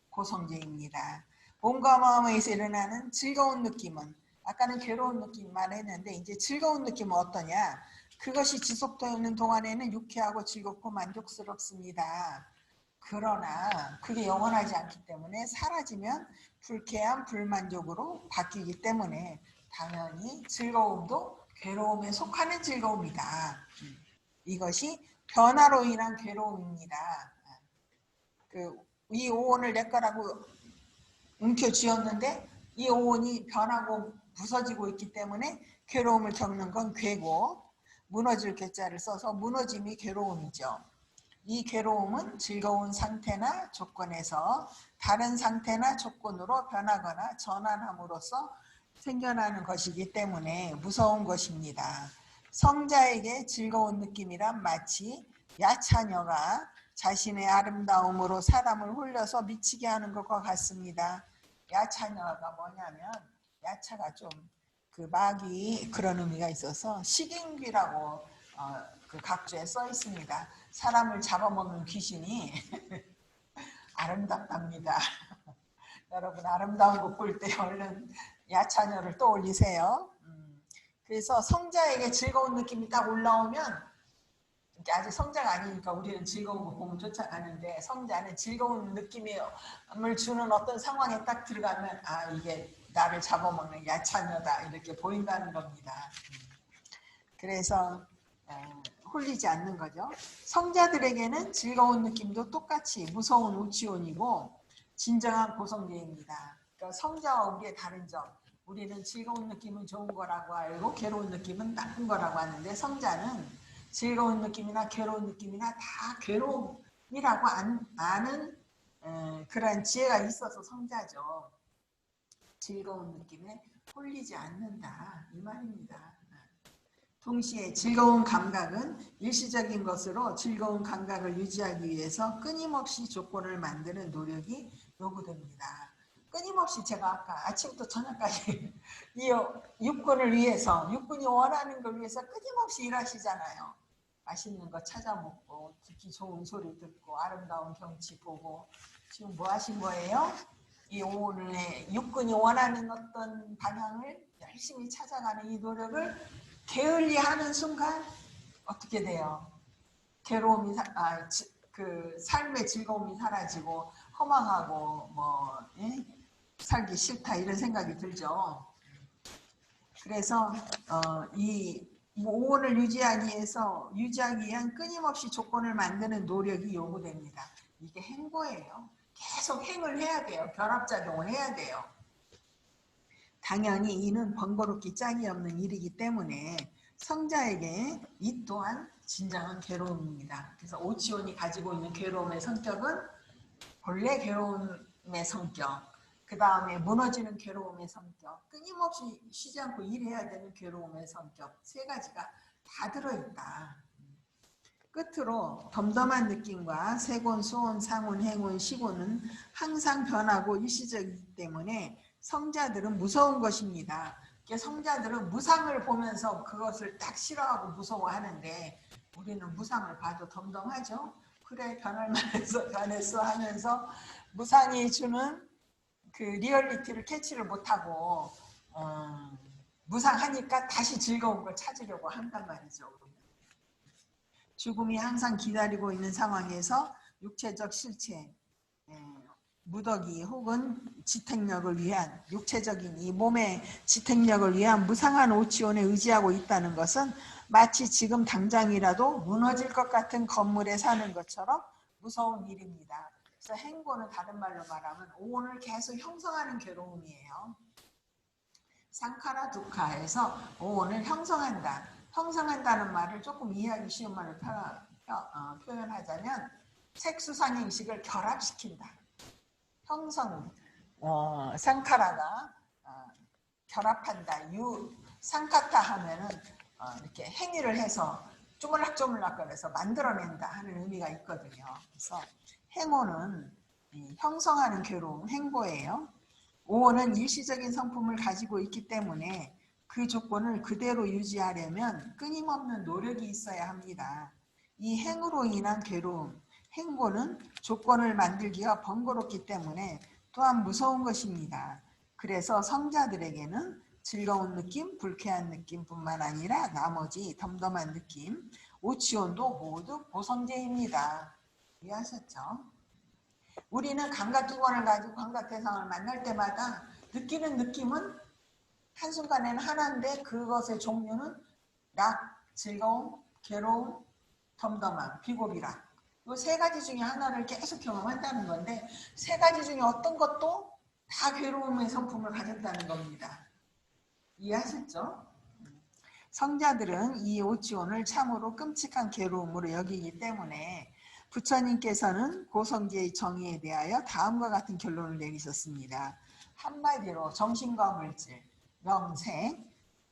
고성제입니다. 몸과 마음에서 일어나는 즐거운 느낌은 아까는 괴로운 느낌만 했는데 이제 즐거운 느낌은 어떠냐? 그것이 지속되는 동안에는 유쾌하고 즐겁고 만족스럽습니다. 그러나 그게 영원하지 않기 때문에 사라지면 불쾌한 불만족으로 바뀌기 때문에 당연히 즐거움도 괴로움에 속하는 즐거움이다. 이것이 변화로 인한 괴로움입니다. 이 오온을 내 거라고 움켜쥐었는데 이 오온이 변하고 부서지고 있기 때문에 괴로움을 겪는 건 괴고, 무너질 괴자를 써서 무너짐이 괴로움이죠. 이 괴로움은 즐거운 상태나 조건에서 다른 상태나 조건으로 변하거나 전환함으로써 생겨나는 것이기 때문에 무서운 것입니다. 성자에게 즐거운 느낌이란 마치 야차녀가 자신의 아름다움으로 사람을 홀려서 미치게 하는 것과 같습니다. 야차녀가 뭐냐면, 야차가 좀 그 막이 그런 의미가 있어서 식인귀라고 그 각주에 써 있습니다. 사람을 잡아먹는 귀신이 아름답답니다. 여러분 아름다운 거 볼 때 얼른 야차녀를 떠올리세요. 그래서 성자에게 즐거운 느낌이 딱 올라오면, 아직 성자가 아니니까 우리는 즐거운 거 보면 쫓아가는데, 성자는 즐거운 느낌을 주는 어떤 상황에 딱 들어가면 이게 나를 잡아먹는 야차녀다 이렇게 보인다는 겁니다. 그래서 홀리지 않는 거죠. 성자들에게는 즐거운 느낌도 똑같이 무서운 우치온이고 진정한 고성계입니다. 그러니까 성자와 우리의 다른 점, 우리는 즐거운 느낌은 좋은 거라고 알고 괴로운 느낌은 나쁜 거라고 하는데, 성자는 즐거운 느낌이나 괴로운 느낌이나 다 괴로움이라고 아는 그런 지혜가 있어서 성자죠. 즐거운 느낌에 홀리지 않는다 이 말입니다. 동시에 즐거운 감각은 일시적인 것으로 즐거운 감각을 유지하기 위해서 끊임없이 조건을 만드는 노력이 요구됩니다. 끊임없이, 제가 아까 아침부터 저녁까지 이 육군을 위해서, 육군이 원하는 걸 위해서 끊임없이 일하시잖아요. 맛있는 거 찾아 먹고, 듣기 좋은 소리 듣고, 아름다운 경치 보고. 지금 뭐 하신 거예요? 이 오늘의 육군이 원하는 어떤 방향을 열심히 찾아가는 이 노력을 게을리하는 순간 어떻게 돼요? 괴로움이 그 삶의 즐거움이 사라지고 허망하고 살기 싫다 이런 생각이 들죠. 그래서 이 오온을 유지하기 위한 끊임없이 조건을 만드는 노력이 요구됩니다. 이게 행보예요. 계속 행을 해야 돼요. 결합작용을 해야 돼요. 당연히 이는 번거롭기 짝이 없는 일이기 때문에 성자에게 이 또한 진정한 괴로움입니다. 그래서 오치온이 가지고 있는 괴로움의 성격은 본래 괴로움의 성격, 그 다음에 무너지는 괴로움의 성격, 끊임없이 쉬지 않고 일해야 되는 괴로움의 성격, 세 가지가 다 들어있다. 끝으로 덤덤한 느낌과 세곤, 수온, 상온, 행온, 시곤은 항상 변하고 일시적이기 때문에 성자들은 무서운 것입니다. 성자들은 무상을 보면서 그것을 딱 싫어하고 무서워하는데, 우리는 무상을 봐도 덤덤하죠. 그래, 변할 만해서 변했어 하면서 무상이 주는 그 리얼리티를 캐치를 못하고 무상하니까 다시 즐거운 걸 찾으려고 한단 말이죠. 죽음이 항상 기다리고 있는 상황에서 육체적 실체, 무더기 혹은 지탱력을 위한, 육체적인 이 몸의 지탱력을 위한 무상한 오치온에 의지하고 있다는 것은 마치 지금 당장이라도 무너질 것 같은 건물에 사는 것처럼 무서운 일입니다. 그래서 행보는 다른 말로 말하면 오온을 계속 형성하는 괴로움이에요. 상카라 두카에서 오온을 형성한다. 형성한다는 말을 조금 이해하기 쉬운 말로 표현하자면 색수상행식을 결합시킨다. 형성, 상카라가 결합한다. 상카타 하면은 이렇게 행위를 해서 쪼물락쪼물락거려서 만들어낸다 하는 의미가 있거든요. 그래서 행오는 형성하는 괴로움, 행보예요. 오온은 일시적인 성품을 가지고 있기 때문에 그 조건을 그대로 유지하려면 끊임없는 노력이 있어야 합니다. 이 행으로 인한 괴로움, 행보는 조건을 만들기가 번거롭기 때문에 또한 무서운 것입니다. 그래서 성자들에게는 즐거운 느낌, 불쾌한 느낌뿐만 아니라 나머지 덤덤한 느낌, 오치온도 모두 고성제입니다. 이해하셨죠? 우리는 감각기관을 가지고 감각 대상을 만날 때마다 느끼는 느낌은 한순간에는 하나인데 그것의 종류는 락, 즐거움, 괴로움, 덤덤함, 비고비락. 이 세 가지 중에 하나를 계속 경험한다는 건데 세 가지 중에 어떤 것도 다 괴로움의 성품을 가졌다는 겁니다. 이해하셨죠? 성자들은 이 오치온을 참으로 끔찍한 괴로움으로 여기기 때문에 부처님께서는 고성계의 정의에 대하여 다음과 같은 결론을 내리셨습니다. 한마디로 정신과 물질, 영생,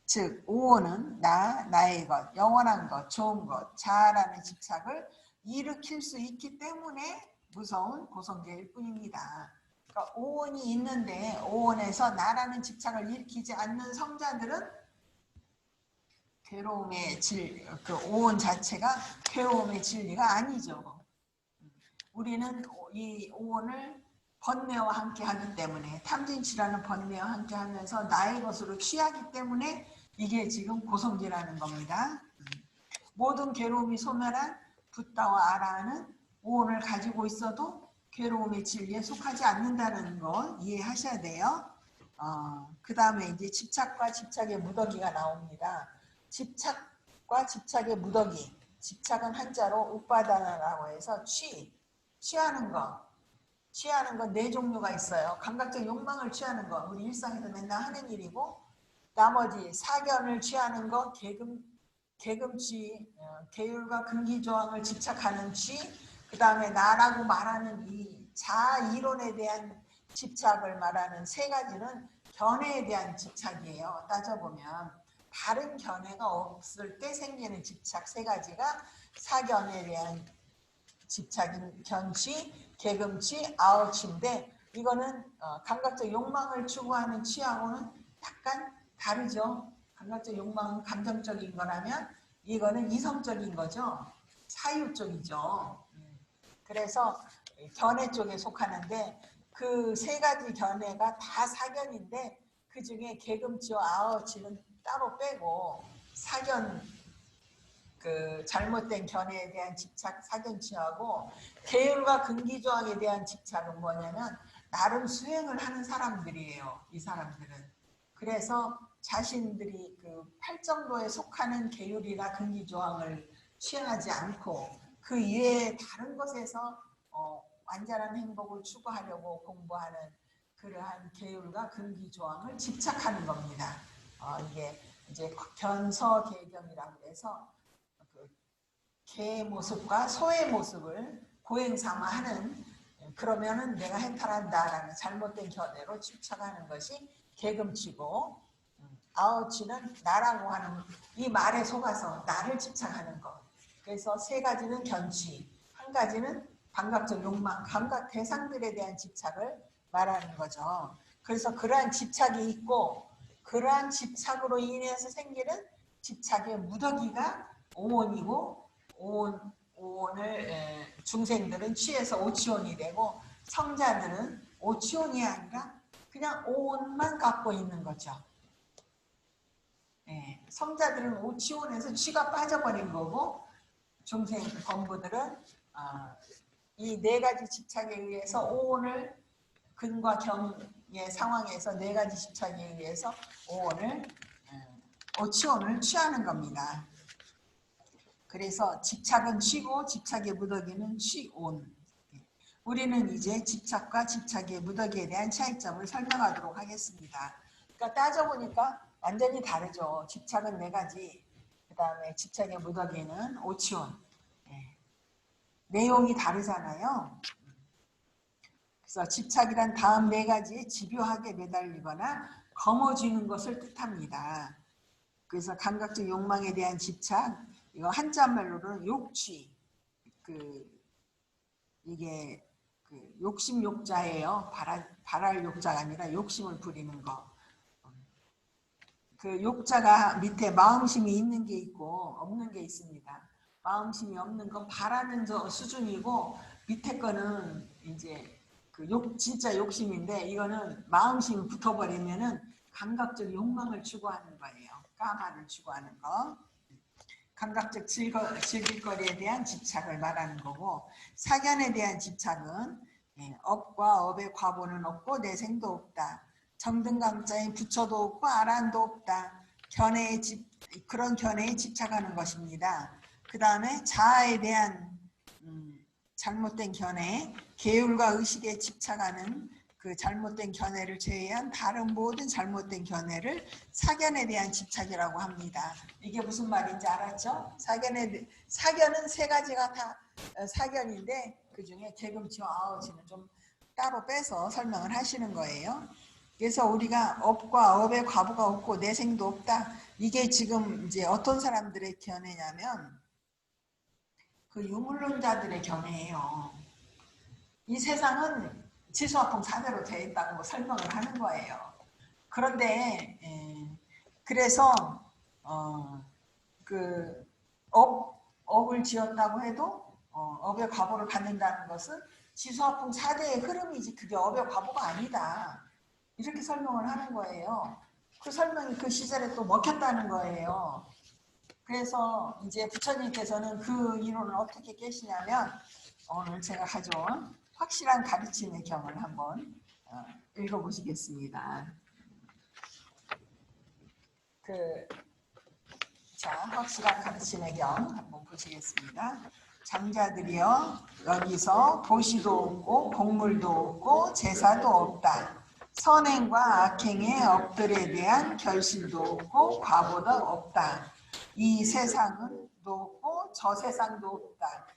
즉 오온은 나, 나의 것, 영원한 것, 좋은 것, 자아라는 집착을 일으킬 수 있기 때문에 무서운 고성계일 뿐입니다. 그러니까 오온이 있는데 오온에서 나라는 집착을 일으키지 않는 성자들은 괴로움의 그 오온 자체가 괴로움의 진리가 아니죠. 우리는 이 오온을 번뇌와 함께 하기 때문에 탐진치라는 번뇌와 함께 하면서 나의 것으로 취하기 때문에 이게 지금 고성계라는 겁니다. 모든 괴로움이 소멸한 붓다와 아라는 오온을 가지고 있어도 괴로움의 진리에 속하지 않는다는 거 이해하셔야 돼요. 그 다음에 이제 집착과 집착의 무더기가 나옵니다. 집착과 집착의 무더기. 집착은 한자로 우빠다나라고 해서 취하는 거. 취하는 건 네 종류가 있어요. 감각적 욕망을 취하는 거. 우리 일상에서 맨날 하는 일이고 나머지 사견을 취하는 거, 계금취, 계율과 근기조항을 집착하는 취, 그 다음에 나라고 말하는 이 자아 이론에 대한 집착을 말하는 세 가지는 견해에 대한 집착이에요. 따져보면 다른 견해가 없을 때 생기는 집착 세 가지가 사견에 대한 집착인 견취, 계금취, 아우취인데 이거는 감각적 욕망을 추구하는 취하고는 약간 다르죠. 감각적 욕망은 감정적인 거라면 이거는 이성적인 거죠. 사유 쪽이죠. 그래서 견해 쪽에 속하는데 그 세 가지 견해가 다 사견인데 그 중에 계금취와 아우취는 따로 빼고 사견 그 잘못된 견해에 대한 집착 사견취하고 계율과 근기조항에 대한 집착은 뭐냐면 나름 수행을 하는 사람들이에요. 이 사람들은. 그래서 자신들이 그 팔정도에 속하는 계율이나 근기조항을 취하지 않고 그 이외에 다른 것에서 완전한 행복을 추구하려고 공부하는 그러한 계율과 근기조항을 집착하는 겁니다. 이게 이제 견서계경이라고 해서 개의 모습과 소의 모습을 고행삼아하는 그러면은 내가 해탈한다라는 잘못된 견해로 집착하는 것이 계금치고 아우치는 나라고 하는 이 말에 속아서 나를 집착하는 것. 그래서 세 가지는 견치, 한 가지는 감각적 욕망, 감각 대상들에 대한 집착을 말하는 거죠. 그래서 그러한 집착이 있고 그러한 집착으로 인해서 생기는 집착의 무더기가 오온이고 오온을 중생들은 취해서 오치온이 되고 성자들은 오치온이 아니라 그냥 오온만 갖고 있는 거죠. 성자들은 오치온에서 취가 빠져버린 거고 중생 건부들은 이 네 가지 집착에 의해서 오온을 근과 경의 상황에서 네 가지 집착에 의해서 오치온을 취하는 겁니다. 그래서 집착은 취고 집착의 무더기는 취온. 우리는 이제 집착과 집착의 무더기에 대한 차이점을 설명하도록 하겠습니다. 그러니까 따져보니까 완전히 다르죠. 집착은 네 가지, 그 다음에 집착의 무더기는 오치온. 내용이 다르잖아요. 그래서 집착이란 다음 네 가지에 집요하게 매달리거나 거머쥐는 것을 뜻합니다. 그래서 감각적 욕망에 대한 집착, 이거 한자말로는 욕취, 이게 욕심 욕자예요. 발할 욕자가 아니라 욕심을 부리는 거. 그 욕자가 밑에 마음심이 있는 게 있고 없는 게 있습니다. 마음심이 없는 건 바라는 수준이고 밑에 거는 이제 진짜 욕심인데 이거는 마음심이 붙어버리면은 감각적 욕망을 추구하는 거예요. 까마를 추구하는 거. 감각적 즐길거리에 대한 집착을 말하는 거고 사견에 대한 집착은 업과 업의 과보는 없고 내생도 없다. 정등강자에 부처도 없고 아란도 없다. 그런 견해에 집착하는 것입니다. 그 다음에 자아에 대한 잘못된 견해, 계율과 의식에 집착하는 그 잘못된 견해를 제외한 다른 모든 잘못된 견해를 사견에 대한 집착이라고 합니다. 이게 무슨 말인지 알았죠? 사견은 세 가지가 다 사견인데 그 중에 개금치와 아우치는 좀 따로 빼서 설명을 하시는 거예요. 그래서 우리가 업과 업의 과부가 없고 내생도 없다. 이게 지금 이제 어떤 사람들의 견해냐면 그 유물론자들의 견해예요. 이 세상은 지수화풍 사대로 되어 있다고 설명을 하는 거예요. 그런데 그래서 그 업을 지었다고 해도 업의 과보를 받는다는 것은 지수화풍 4대의 흐름이지 그게 업의 과보가 아니다. 이렇게 설명을 하는 거예요. 그 설명이 그 시절에 또 먹혔다는 거예요. 그래서 이제 부처님께서는 그 이론을 어떻게 깨시냐면 오늘 제가 가져온 확실한 가르침의 경을 한번 읽어보시겠습니다. 자, 확실한 가르침의 경 한번 보시겠습니다. 장자들이여 여기서 도시도 없고 곡물도 없고 제사도 없다. 선행과 악행의 업들에 대한 결실도 없고 과보도 없다. 이 세상은 없고 저 세상도 없다.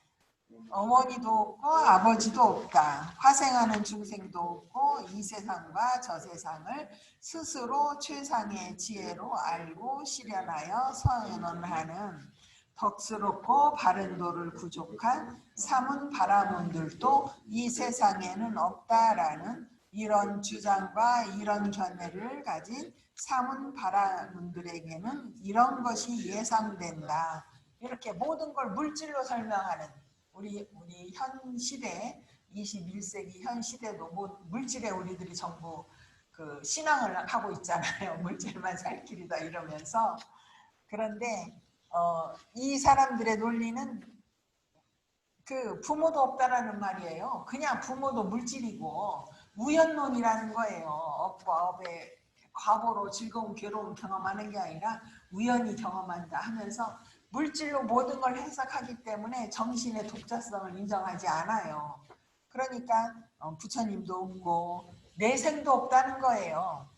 어머니도 없고 아버지도 없다. 화생하는 중생도 없고 이 세상과 저 세상을 스스로 최상의 지혜로 알고 실현하여 선언하는 덕스럽고 바른 도를 부족한 사문 바라문들도 이 세상에는 없다라는 이런 주장과 이런 견해를 가진 사문 바라문들에게는 이런 것이 예상된다. 이렇게 모든 걸 물질로 설명하는 우리 현 시대 21세기 현 시대도 물질에 우리들이 전부 그 신앙을 하고 있잖아요. 물질만 살 길이다 이러면서. 그런데 이 사람들의 논리는 그 부모도 없다라는 말이에요. 그냥 부모도 물질이고 우연론이라는 거예요. 업과 업의 과보로 즐거운 괴로움 경험하는 게 아니라 우연히 경험한다 하면서 물질로 모든 걸 해석하기 때문에 정신의 독자성을 인정하지 않아요. 그러니까 부처님도 없고 내생도 없다는 거예요.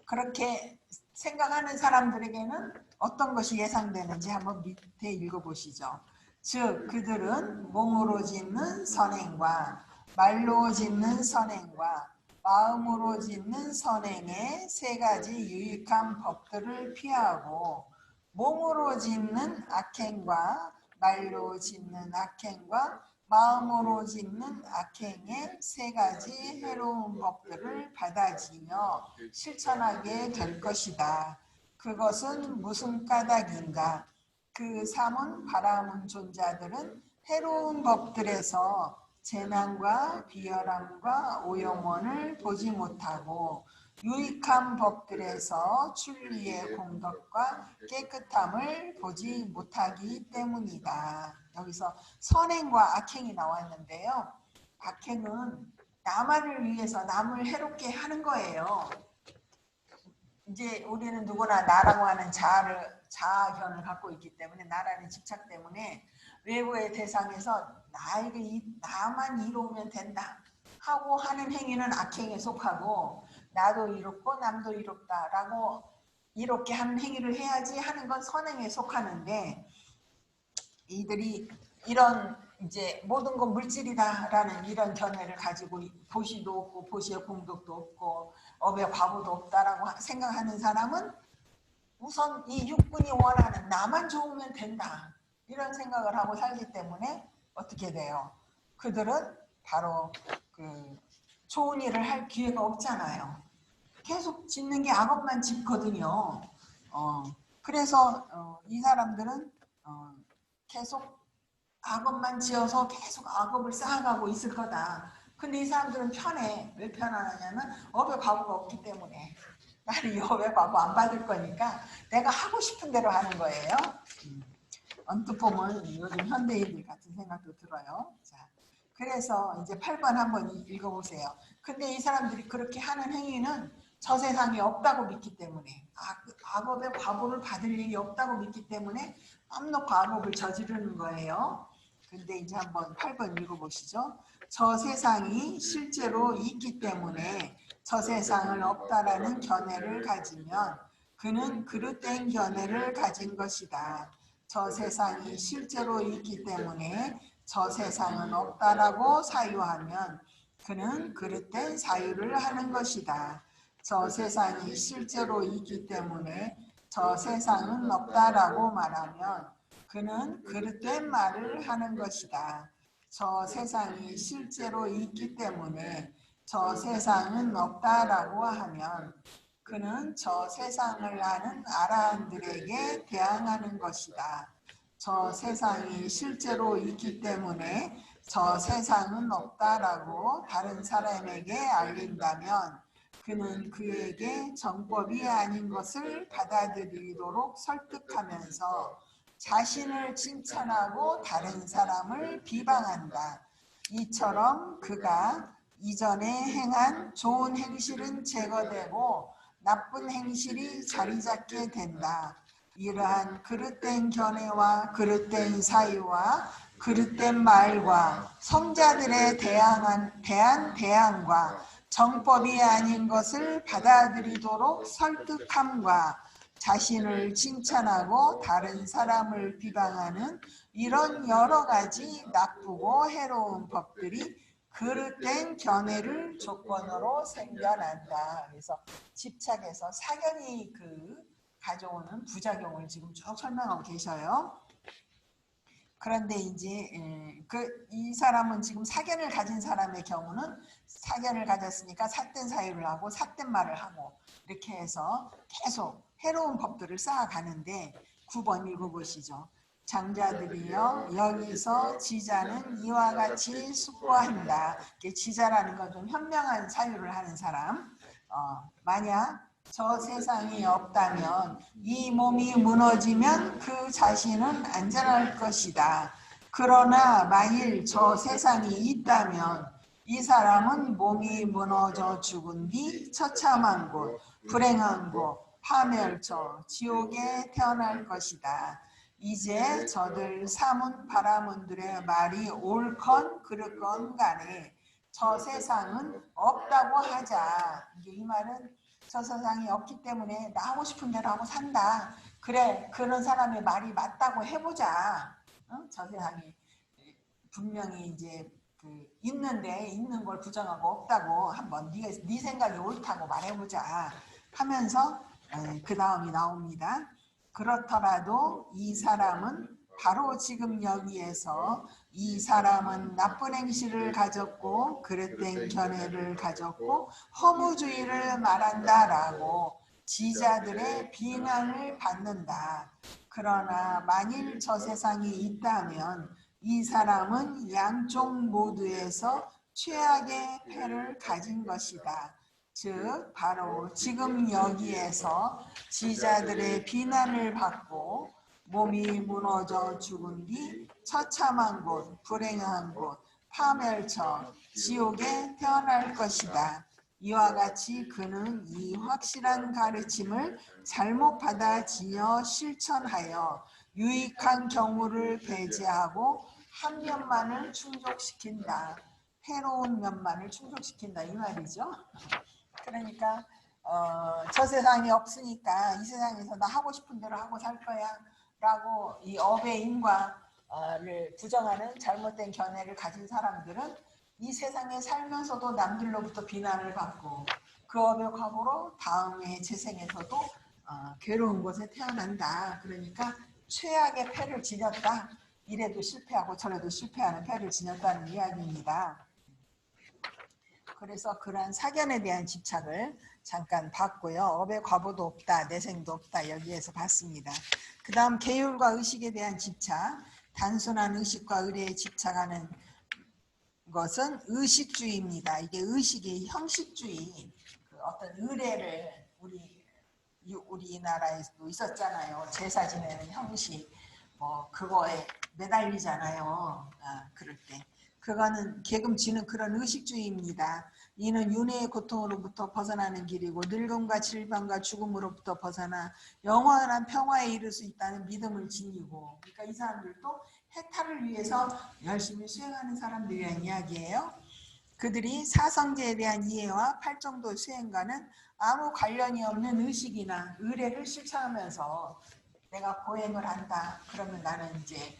그렇게 생각하는 사람들에게는 어떤 것이 예상되는지 한번 밑에 읽어보시죠. 즉 그들은 몸으로 짓는 선행과 말로 짓는 선행과 마음으로 짓는 선행의 세 가지 유익한 법들을 피하고 몸으로 짓는 악행과 말로 짓는 악행과 마음으로 짓는 악행의 세 가지 해로운 법들을 받아지며 실천하게 될 것이다. 그것은 무슨 까닭인가? 그 사문 바라문 존자들은 해로운 법들에서 재난과 비열함과 오염원을 보지 못하고 유익한 법들에서 출리의 공덕과 깨끗함을 보지 못하기 때문이다. 여기서 선행과 악행이 나왔는데요. 악행은 나만을 위해서 남을 해롭게 하는 거예요. 이제 우리는 누구나 나라고 하는 자아견을 갖고 있기 때문에 나라는 집착 때문에 외부의 대상에서 나만 이로우면 된다 하고 하는 행위는 악행에 속하고 나도 이롭고 남도 이롭다라고 이롭게 하는 행위를 해야지 하는 건 선행에 속하는데 이들이 이런 이제 모든 건 물질이다라는 이런 견해를 가지고 도시도 없고 도시의 공덕도 없고 업의 과보도 없다라고 생각하는 사람은 우선 이 육군이 원하는 나만 좋으면 된다 이런 생각을 하고 살기 때문에 어떻게 돼요? 그들은 바로 그 좋은 일을 할 기회가 없잖아요. 계속 짓는 게 악업만 짓거든요. 그래서 이 사람들은 계속 악업만 지어서 계속 악업을 쌓아가고 있을 거다. 근데 이 사람들은 편해. 왜 편하냐면 업의 과보가 없기 때문에. 나는 이 업의 과보 안 받을 거니까 내가 하고 싶은 대로 하는 거예요. 언뜻 보면 요즘 현대인들 같은 생각도 들어요. 자, 그래서 이제 8번 한번 읽어보세요. 근데 이 사람들이 그렇게 하는 행위는 저 세상에 없다고 믿기 때문에 악업의 과보를 받을 일이 없다고 믿기 때문에 맘놓고 악업을 저지르는 거예요. 근데 이제 한번 8번 읽어보시죠. 저 세상이 실제로 있기 때문에 저 세상은 없다라는 견해를 가지면 그는 그릇된 견해를 가진 것이다. 저 세상이 실제로 있기 때문에 저 세상은 없다라고 사유하면 그는 그릇된 사유를 하는 것이다. 저 세상이 실제로 있기 때문에 저 세상은 없다라고 말하면 그는 그릇된 말을 하는 것이다. 저 세상이 실제로 있기 때문에 저 세상은 없다라고 하면 그는 저 세상을 아는 아라한들에게 대항하는 것이다. 저 세상이 실제로 있기 때문에 저 세상은 없다라고 다른 사람에게 알린다면 그는 그에게 정법이 아닌 것을 받아들이도록 설득하면서 자신을 칭찬하고 다른 사람을 비방한다. 이처럼 그가 이전에 행한 좋은 행실은 제거되고 나쁜 행실이 자리 잡게 된다. 이러한 그릇된 견해와 그릇된 사유와 그릇된 말과 성자들에 대한 대항과 정법이 아닌 것을 받아들이도록 설득함과 자신을 칭찬하고 다른 사람을 비방하는 이런 여러 가지 나쁘고 해로운 법들이 그릇된 견해를 조건으로 생겨난다. 그래서 집착에서 사견이 가져오는 부작용을 지금 쭉 설명하고 계셔요. 그런데 이제 이 사람은 지금 사견을 가진 사람의 경우는 사견을 가졌으니까 삿된 사유를 하고 삿된 말을 하고 이렇게 해서 계속 해로운 법들을 쌓아가는데 9번 읽어보시죠. 장자들이여 여기서 지자는 이와 같이 숙고한다. 지자라는 건 좀 현명한 사유를 하는 사람. 만약 저 세상이 없다면 이 몸이 무너지면 그 자신은 안전할 것이다. 그러나 만일 저 세상이 있다면 이 사람은 몸이 무너져 죽은 뒤 처참한 곳, 불행한 곳, 파멸처, 지옥에 태어날 것이다. 이제 저들 사문 바라문들의 말이 옳건 그르건 간에 저 세상은 없다고 하자. 이 말은 저 세상이 없기 때문에 나 하고 싶은 대로 하고 산다. 그래, 그런 사람의 말이 맞다고 해보자. 저 세상이 분명히 이제 있는데 있는 걸 부정하고 없다고 한번 네 생각이 옳다고 말해보자 하면서 그 다음이 나옵니다. 그렇더라도 이 사람은 바로 지금 여기에서 이 사람은 나쁜 행실을 가졌고 그릇된 견해를 가졌고 허무주의를 말한다라고 지자들의 비난을 받는다. 그러나 만일 저 세상이 있다면 이 사람은 양쪽 모두에서 최악의 패를 가진 것이다. 즉 바로 지금 여기에서 지자들의 비난을 받고 몸이 무너져 죽은 뒤 처참한 곳, 불행한 곳, 파멸처, 지옥에 태어날 것이다. 이와 같이 그는 이 확실한 가르침을 잘못 받아지어 실천하여 유익한 경우를 배제하고 한 면만을 충족시킨다. 해로운 면만을 충족시킨다 이 말이죠. 그러니까 저 세상이 없으니까 이 세상에서 나 하고 싶은 대로 하고 살 거야 라고 이 업의 인과를 부정하는 잘못된 견해를 가진 사람들은 이 세상에 살면서도 남들로부터 비난을 받고 그 업의 과보로 다음의 재생에서도 괴로운 곳에 태어난다. 그러니까 최악의 패를 지녔다. 이래도 실패하고 저래도 실패하는 패를 지녔다는 이야기입니다. 그래서 그러한 사견에 대한 집착을 잠깐 봤고요. 업의 과보도 없다, 내생도 없다 여기에서 봤습니다. 그 다음 계율과 의식에 대한 집착, 단순한 의식과 의례에 집착하는 것은 의식주의입니다. 이게 의식이 형식주의, 어떤 의례를 우리나라에도 있었잖아요. 제사 지내는 형식, 그거에 매달리잖아요. 그럴 때. 그거는 계금 지는 그런 의식주의입니다. 이는 윤회의 고통으로부터 벗어나는 길이고 늙음과 질병과 죽음으로부터 벗어나 영원한 평화에 이를 수 있다는 믿음을 지니고, 그러니까 이 사람들도 해탈을 위해서 열심히 수행하는 사람들이란 이야기예요. 그들이 사성제에 대한 이해와 팔정도 수행과는 아무 관련이 없는 의식이나 의례를 실천하면서 내가 보행을 한다. 그러면 나는 이제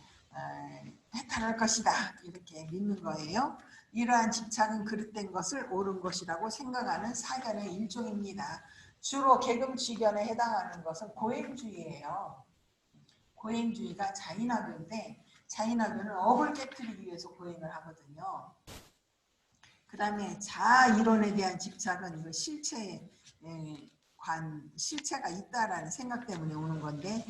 해탈할 것이다. 이렇게 믿는 거예요. 이러한 집착은 그릇된 것을 옳은 것이라고 생각하는 사견의 일종입니다. 주로 계금주의견에 해당하는 것은 고행주의예요. 고행주의가 자인학교인데 자인학교는 업을 깨뜨리기 위해서 고행을 하거든요. 그 다음에 자아 이론에 대한 집착은 이거 실체가 있다라는 생각 때문에 오는 건데,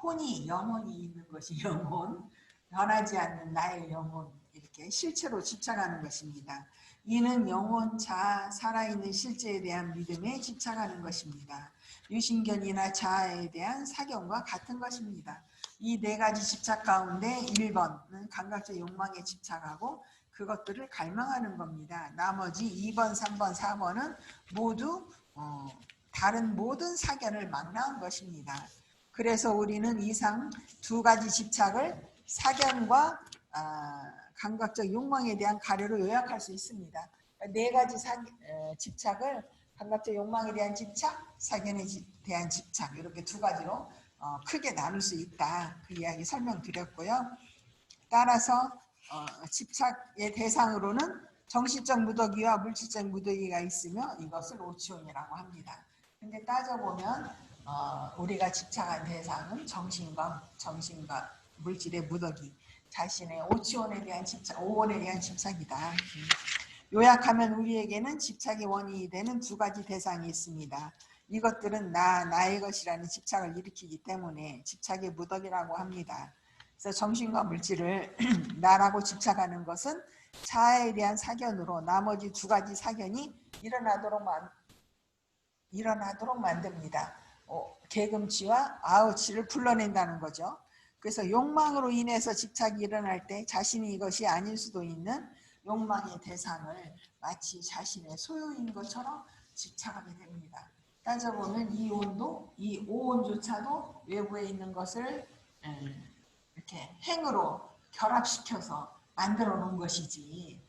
혼이 영혼이 있는 것이 영혼, 변하지 않는 나의 영혼, 이렇게 실체로 집착하는 것입니다. 이는 영혼, 자아, 살아있는 실제에 대한 믿음에 집착하는 것입니다. 유신견이나 자아에 대한 사견과 같은 것입니다. 이 네 가지 집착 가운데 1번은 감각적 욕망에 집착하고 그것들을 갈망하는 겁니다. 나머지 2번, 3번, 4번은 모두 다른 모든 사견을 망라한 것입니다. 그래서 우리는 이상 두 가지 집착을 사견과 감각적 욕망에 대한 가려로 요약할 수 있습니다. 네 가지 집착을 감각적 욕망에 대한 집착, 사견에 대한 집착, 이렇게 두 가지로 크게 나눌 수 있다. 그 이야기 설명드렸고요. 따라서 집착의 대상으로는 정신적 무더기와 물질적 무더기가 있으며 이것을 오치온이라고 합니다. 근데 따져보면 우리가 집착한 대상은 정신과 물질의 무더기, 자신의 오치온에 대한 집착, 오온에 대한 집착이다. 요약하면 우리에게는 집착의 원인이 되는 두 가지 대상이 있습니다. 이것들은 나의 것이라는 집착을 일으키기 때문에 집착의 무더기라고 합니다. 그래서 정신과 물질을 나라고 집착하는 것은 자아에 대한 사견으로 나머지 두 가지 사견이 일어나도록 만듭니다. 계금치와 아우치를 불러낸다는 거죠. 그래서 욕망으로 인해서 집착이 일어날 때 자신이 이것이 아닐 수도 있는 욕망의 대상을 마치 자신의 소유인 것처럼 집착하게 됩니다. 따져보면 이 오온조차도 외부에 있는 것을 이렇게 행으로 결합시켜서 만들어 놓은 것이지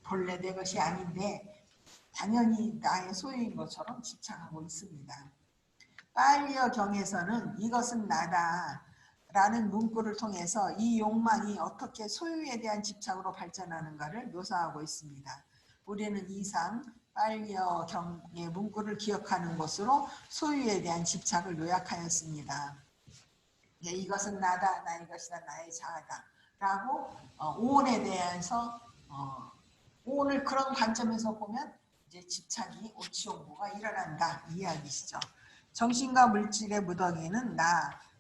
본래 내 것이 아닌데 당연히 나의 소유인 것처럼 집착하고 있습니다. 빨리어 경에서는 이것은 나다 라는 문구를 통해서 이 욕망이 어떻게 소유에 대한 집착으로 발전하는가를 묘사하고 있습니다. 우리는 이상 빨리어 경의 문구를 기억하는 것으로 소유에 대한 집착을 요약하였습니다. 이것은 나다, 나의 것이다, 나의 자아다 라고 오온에 대해서 오온을 그런 관점에서 보면 이제 집착이 오치온고가 일어난다 이 이야기시죠. 정신과 물질의 무더기는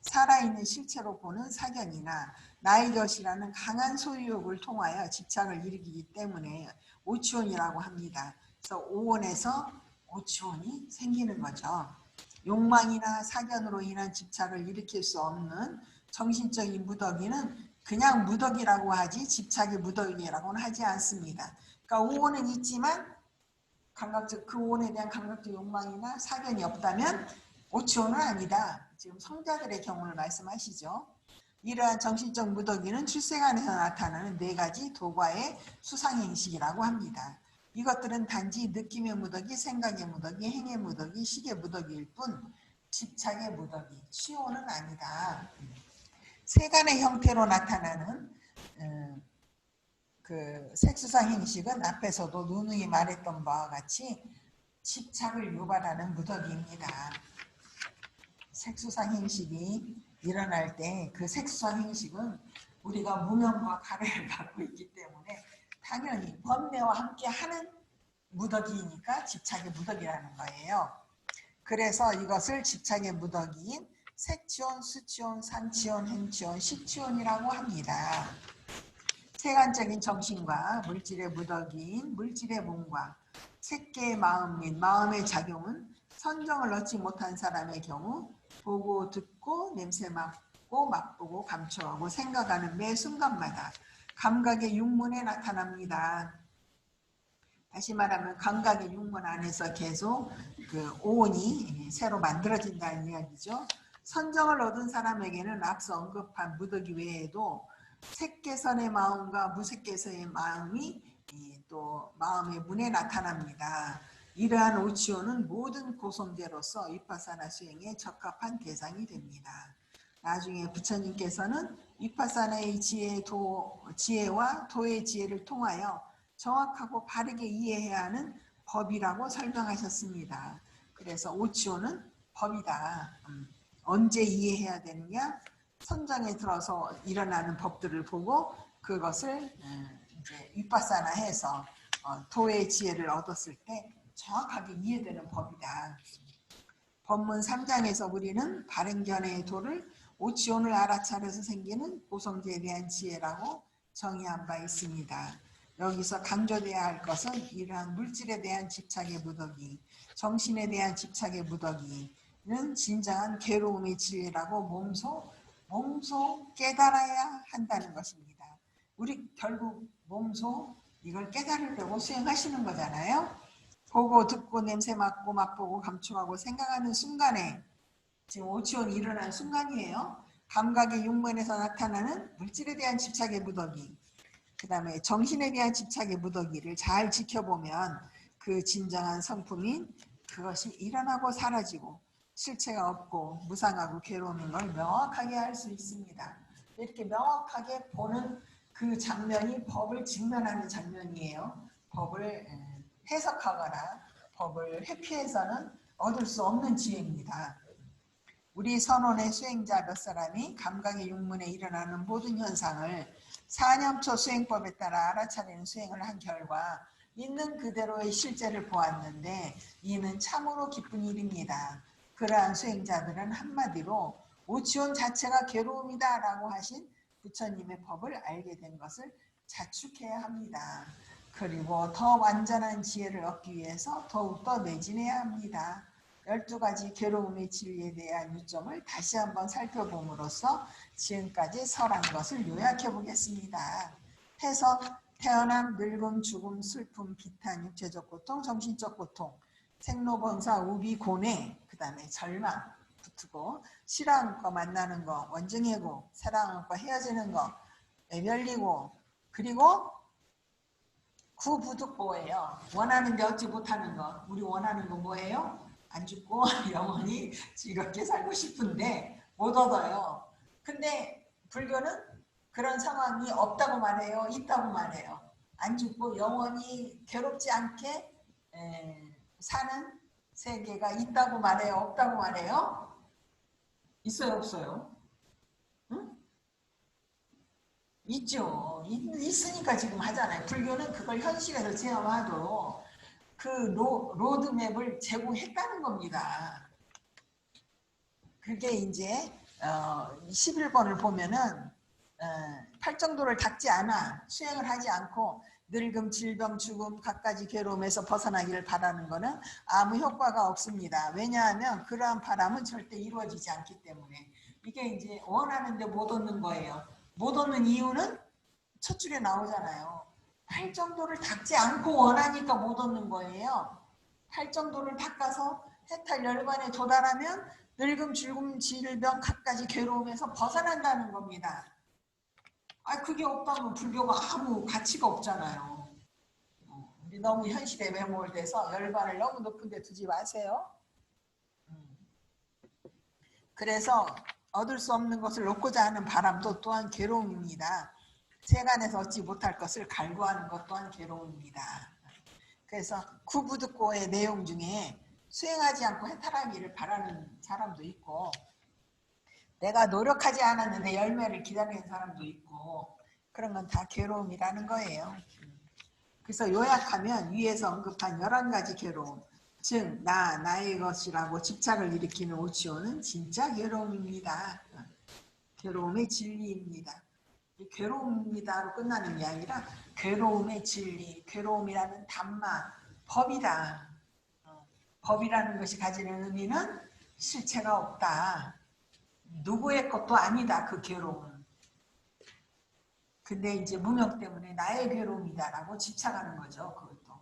살아있는 실체로 보는 사견이나 나의 것이라는 강한 소유욕을 통하여 집착을 일으키기 때문에 오치온이라고 합니다. 그래서 오온에서 오치온이 생기는 거죠. 욕망이나 사견으로 인한 집착을 일으킬 수 없는 정신적인 무더기는 그냥 무더기라고 하지 집착의 무더기라고는 하지 않습니다. 그러니까 오온은 있지만 그 오온에 대한 감각적 욕망이나 사견이 없다면 오치온은 아니다. 지금 성자들의 경우를 말씀하시죠. 이러한 정신적 무더기는 출생 안에서 나타나는 네 가지 도과의 수상행식이라고 합니다. 이것들은 단지 느낌의 무더기, 생각의 무더기, 행의 무더기, 식의 무더기일 뿐 집착의 무더기, 치오는 아니다. 세간의 형태로 나타나는 그 색수상 행식은 앞에서도 누누이 말했던 바와 같이 집착을 유발하는 무더기입니다. 색수상 행식이 일어날 때 그 색수상 행식은 우리가 무명과 가래를 갖고 있기 때문에 당연히 번뇌와 함께 하는 무더기이니까 집착의 무더기라는 거예요. 그래서 이것을 집착의 무더기인 색치온, 수치온, 산치온, 행치온, 식치온이라고 합니다. 세간적인 정신과 물질의 무더기인 물질의 몸과 색계의 마음 및 마음의 작용은 선정을 얻지 못한 사람의 경우 보고 듣고 냄새 맡고 맛보고 감촉하고 생각하는 매 순간마다 감각의 육문에 나타납니다. 다시 말하면 감각의 육문 안에서 계속 그 오온이 새로 만들어진다는 이야기죠. 선정을 얻은 사람에게는 앞서 언급한 무더기 외에도 색개선의 마음과 무색개선의 마음이 또 마음의 문에 나타납니다. 이러한 오치오는 모든 고성제로서 위파사나 수행에 적합한 대상이 됩니다. 나중에 부처님께서는 위파사나의 지혜와 도의 지혜를 통하여 정확하고 바르게 이해해야 하는 법이라고 설명하셨습니다. 그래서 오치오는 법이다. 언제 이해해야 되느냐? 선정에 들어서 일어나는 법들을 보고 그것을 이제 위파사나해서 도의 지혜를 얻었을 때 정확하게 이해되는 법이다. 법문 3장에서 우리는 바른견해의 도를 오치온을 알아차려서 생기는 고성제에 대한 지혜라고 정의한 바 있습니다. 여기서 강조돼야 할 것은 이러한 물질에 대한 집착의 무더기, 정신에 대한 집착의 무더기는 진정한 괴로움의 지혜라고 몸소 깨달아야 한다는 것입니다. 우리 결국 몸소 이걸 깨달으려고 수행하시는 거잖아요. 보고 듣고 냄새 맡고 맛보고 감촉하고 생각하는 순간에 지금 오치온이 일어난 순간이에요. 감각의 육문에서 나타나는 물질에 대한 집착의 무더기, 그 다음에 정신에 대한 집착의 무더기를 잘 지켜보면 그 진정한 성품인 그것이 일어나고 사라지고 실체가 없고 무상하고 괴로움인 걸 명확하게 알 수 있습니다. 이렇게 명확하게 보는 그 장면이 법을 직면하는 장면이에요. 법을 해석하거나 법을 회피해서는 얻을 수 없는 지혜입니다. 우리 선원의 수행자 몇 사람이 감각의 육문에 일어나는 모든 현상을 4념초 수행법에 따라 알아차리는 수행을 한 결과 있는 그대로의 실제를 보았는데 이는 참으로 기쁜 일입니다. 그러한 수행자들은 한마디로 오치온 자체가 괴로움이다 라고 하신 부처님의 법을 알게 된 것을 자축해야 합니다. 그리고 더 완전한 지혜를 얻기 위해서 더욱더 매진해야 합니다. 12가지 괴로움의 진리에 대한 요점을 다시 한번 살펴봄으로써 지금까지 설한 것을 요약해 보겠습니다. 해석, 태어남, 늙음, 죽음, 슬픔, 비탄, 육체적 고통, 정신적 고통, 생로병사, 우비, 고뇌, 그 다음에 절망 붙고 싫어하는 거 만나는 거, 원증해고, 사랑하는 거 헤어지는 거, 외별리고, 그리고 구부득보예요. 원하는데 얻지 못하는 거. 우리 원하는 거 뭐예요? 안 죽고 영원히 즐겁게 살고 싶은데 못 얻어요. 근데 불교는 그런 상황이 없다고 말해요? 있다고 말해요? 안 죽고 영원히 괴롭지 않게 사는 세계가 있다고 말해요? 없다고 말해요? 있어요? 없어요? 응? 있죠. 있으니까 지금 하잖아요. 불교는 그걸 현실에서 체험하도록 그 로드맵을 제공했다는 겁니다. 그게 이제 11번을 보면은 팔정도를 닦지 않아 수행을 하지 않고 늙음, 질병, 죽음, 갖가지 괴로움에서 벗어나기를 바라는 것은 아무 효과가 없습니다. 왜냐하면 그러한 바람은 절대 이루어지지 않기 때문에 이게 이제 원하는데 못 얻는 거예요. 못 얻는 이유는 첫 줄에 나오잖아요. 팔정도를 닦지 않고 원하니까 못 얻는 거예요. 팔정도를 닦아서 해탈 열반에 도달하면 늙음, 죽음, 질병, 갖가지 괴로움에서 벗어난다는 겁니다. 그게 없다면 불교가 아무 가치가 없잖아요. 우리 너무 현실에 매몰돼서 열반을 너무 높은 데 두지 마세요. 그래서 얻을 수 없는 것을 얻고자 하는 바람도 또한 괴로움입니다. 세간에서 얻지 못할 것을 갈구하는 것 또한 괴로움입니다. 그래서 구부득고의 내용 중에 수행하지 않고 해탈하기를 바라는 사람도 있고 내가 노력하지 않았는데 열매를 기다리는 사람도 있고 그런 건 다 괴로움이라는 거예요. 그래서 요약하면 위에서 언급한 11가지 괴로움, 즉 나의 것이라고 집착을 일으키는 오치오는 진짜 괴로움입니다. 괴로움의 진리입니다. 괴로움이다로 끝나는 게 아니라 괴로움의 진리, 괴로움이라는 담마, 법이다. 법이라는 것이 가지는 의미는 실체가 없다. 누구의 것도 아니다. 그 괴로움은. 근데 이제 무명 때문에 나의 괴로움이다라고 집착하는 거죠. 그것도.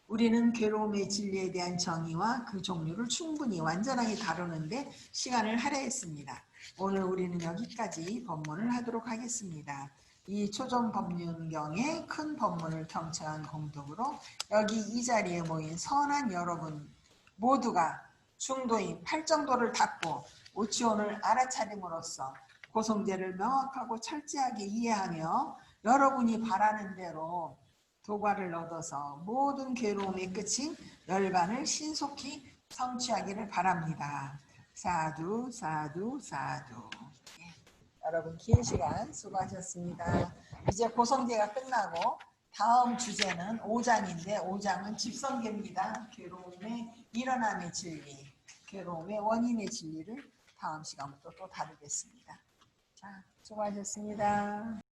우리는 괴로움의 진리에 대한 정의와 그 종류를 충분히 완전하게 다루는데 시간을 할애했습니다. 오늘 우리는 여기까지 법문을 하도록 하겠습니다. 이 초전 법륜경의 큰 법문을 경청한 공덕으로 여기 이 자리에 모인 선한 여러분 모두가 중도인 팔정도를 닫고 오치온을 알아차림으로써 고성제를 명확하고 철저하게 이해하며 여러분이 바라는 대로 도과를 얻어서 모든 괴로움의 끝인 열반을 신속히 성취하기를 바랍니다. 사두 사두 사두. 여러분 긴 시간 수고하셨습니다. 이제 고성제가 끝나고 다음 주제는 5장인데 5장은 집성계입니다. 괴로움의 일어남의 진리, 괴로움의 원인의 진리를 다음 시간부터 또 다루겠습니다. 자, 수고하셨습니다.